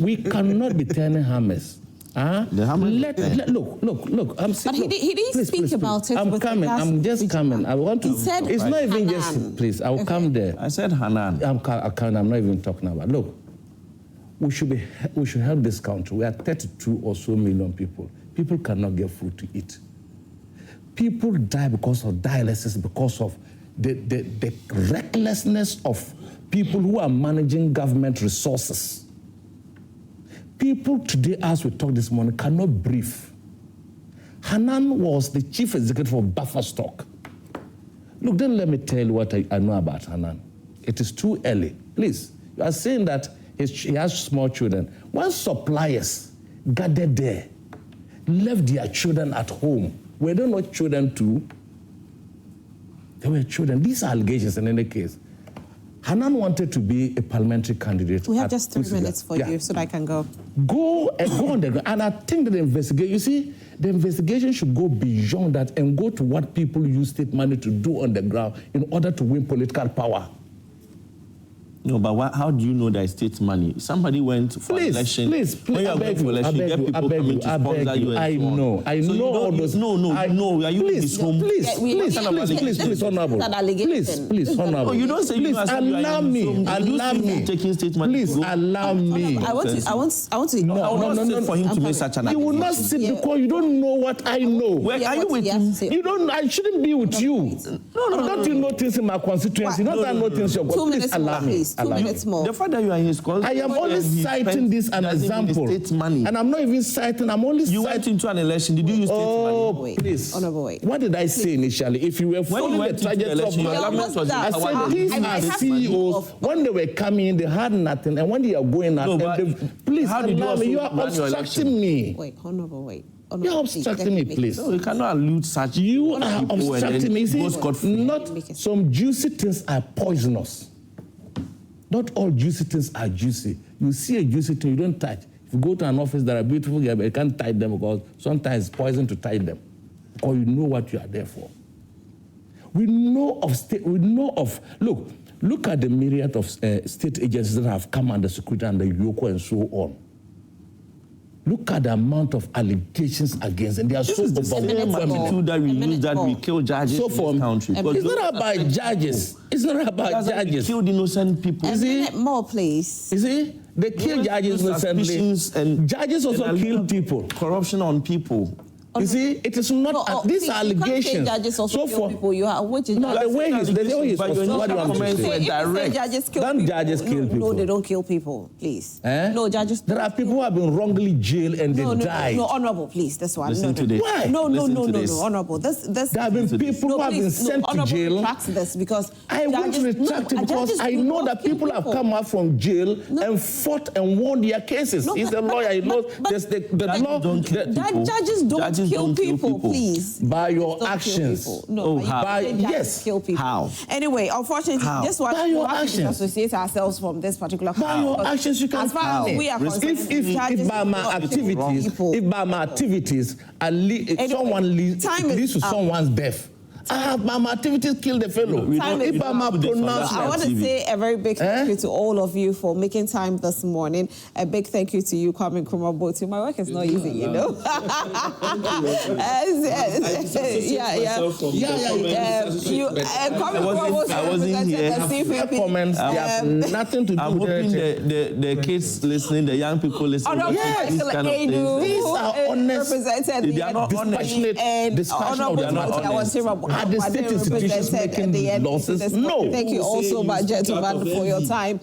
we cannot be turning hammers. The hammer. Look. But he didn't speak about it. I'm coming. I'm just coming. I want to. He said it's not even Hanan. just. Please, I'll come there. I said Hanan. I'm not even talking about. Look, we should help this country. We are 32 or so million people. People cannot get food to eat. People die because of dialysis, because of the recklessness of people who are managing government resources. People today, as we talk this morning, cannot breathe. Hanan was the chief executive of Buffer Stock. Look, then let me tell you what I know about Hanan. It is too early. Please, you are saying that he has small children. When suppliers gathered there, left their children at home, were they not children too? They were children. These are allegations in any case. Hanan wanted to be a parliamentary candidate. We have just 3 minutes for you so that I can go. Go on the ground. And I think that the investigation should go beyond that and go to what people use state money to do on the ground in order to win political power. No, but how do you know that it's state money? Somebody went for election. Please, when you are going for election, you get people coming to sponsor you. I know all those. No. Are you in his home? Please, Honorable. Please, Honorable. Oh, you don't say please allow me. Taking state money. Please allow me. I want to. No, for him to make such an accusation. You will not sit because you don't know what I know. Where are you with him? You don't. I shouldn't be with you. No. Don't you know things in my constituency? Not that I know things. Please allow me. minutes. 2 allow me. minutes more. The fact that you are in his cause. I am only citing this an example. Money. And I'm not even citing, I'm only You went into an election, did you use state money? Wait, please. Honorable, wait. What did I say initially? If you were following the trajectory of your my government was I said these I are have CEOs. When they were coming in, they had nothing. And when they are going out, please, how did you allow me. You are also run your obstructing me. Wait, Honorable, wait. You're obstructing me, please. No, you cannot allude such. You are obstructing me. See, not Make some juicy things are poisonous. Not all juicy things are juicy. You see a juicy thing, you don't touch. If you go to an office, there are beautiful guys, but you can't touch them because sometimes it's poison to touch them. Or you know what you are there for. We know of look at the myriad of state agencies that have come under security, under Yoko and so on. Look at the amount of allegations against them. They are so overwhelming. That we use that we kill judges in this country. It's not about judges. It's not about judges. Killed innocent people. A minute more, please. You see, they kill judges innocently. And judges also kill people. Corruption on people. You see, it is not these are allegations. Judges also kill people. You are which is no, the way he's what do you want to say? Direct. Judges kill Don't people. judges kill people? No, they don't kill people. Please. No, judges. There are people who have been wrongly jailed and they died. No, Honorable, please. That's why. Listen to this. Why? No, Honorable. There have been people who have been sent to jail. Retract this because I want to retract it because I know that people have come out from jail and fought and won their cases. He's a lawyer. He knows the law. Judges don't kill people. Please. By your actions. No, yes. Kill people. How? Anyway, unfortunately, this one by your actions. Associate ourselves from this particular. By your actions, you can. As far as we are concerned, if by my activities, someone leads to someone's death. My activities kill the fellow. If I'm a pronouncement. I want to say a very big thank you to all of you for making time this morning. A big thank you to you, Kwame Nkrumah Botu. My work is not easy, you know. I wasn't here. Comments, they have nothing to do I'm with hoping the kids listening, the young people listening. Maxwell Aidoo, these are honest. Represented they are not dispassionate discussion of the Are the state institutions making losses? No. Thank you all so much, gentlemen, for your time.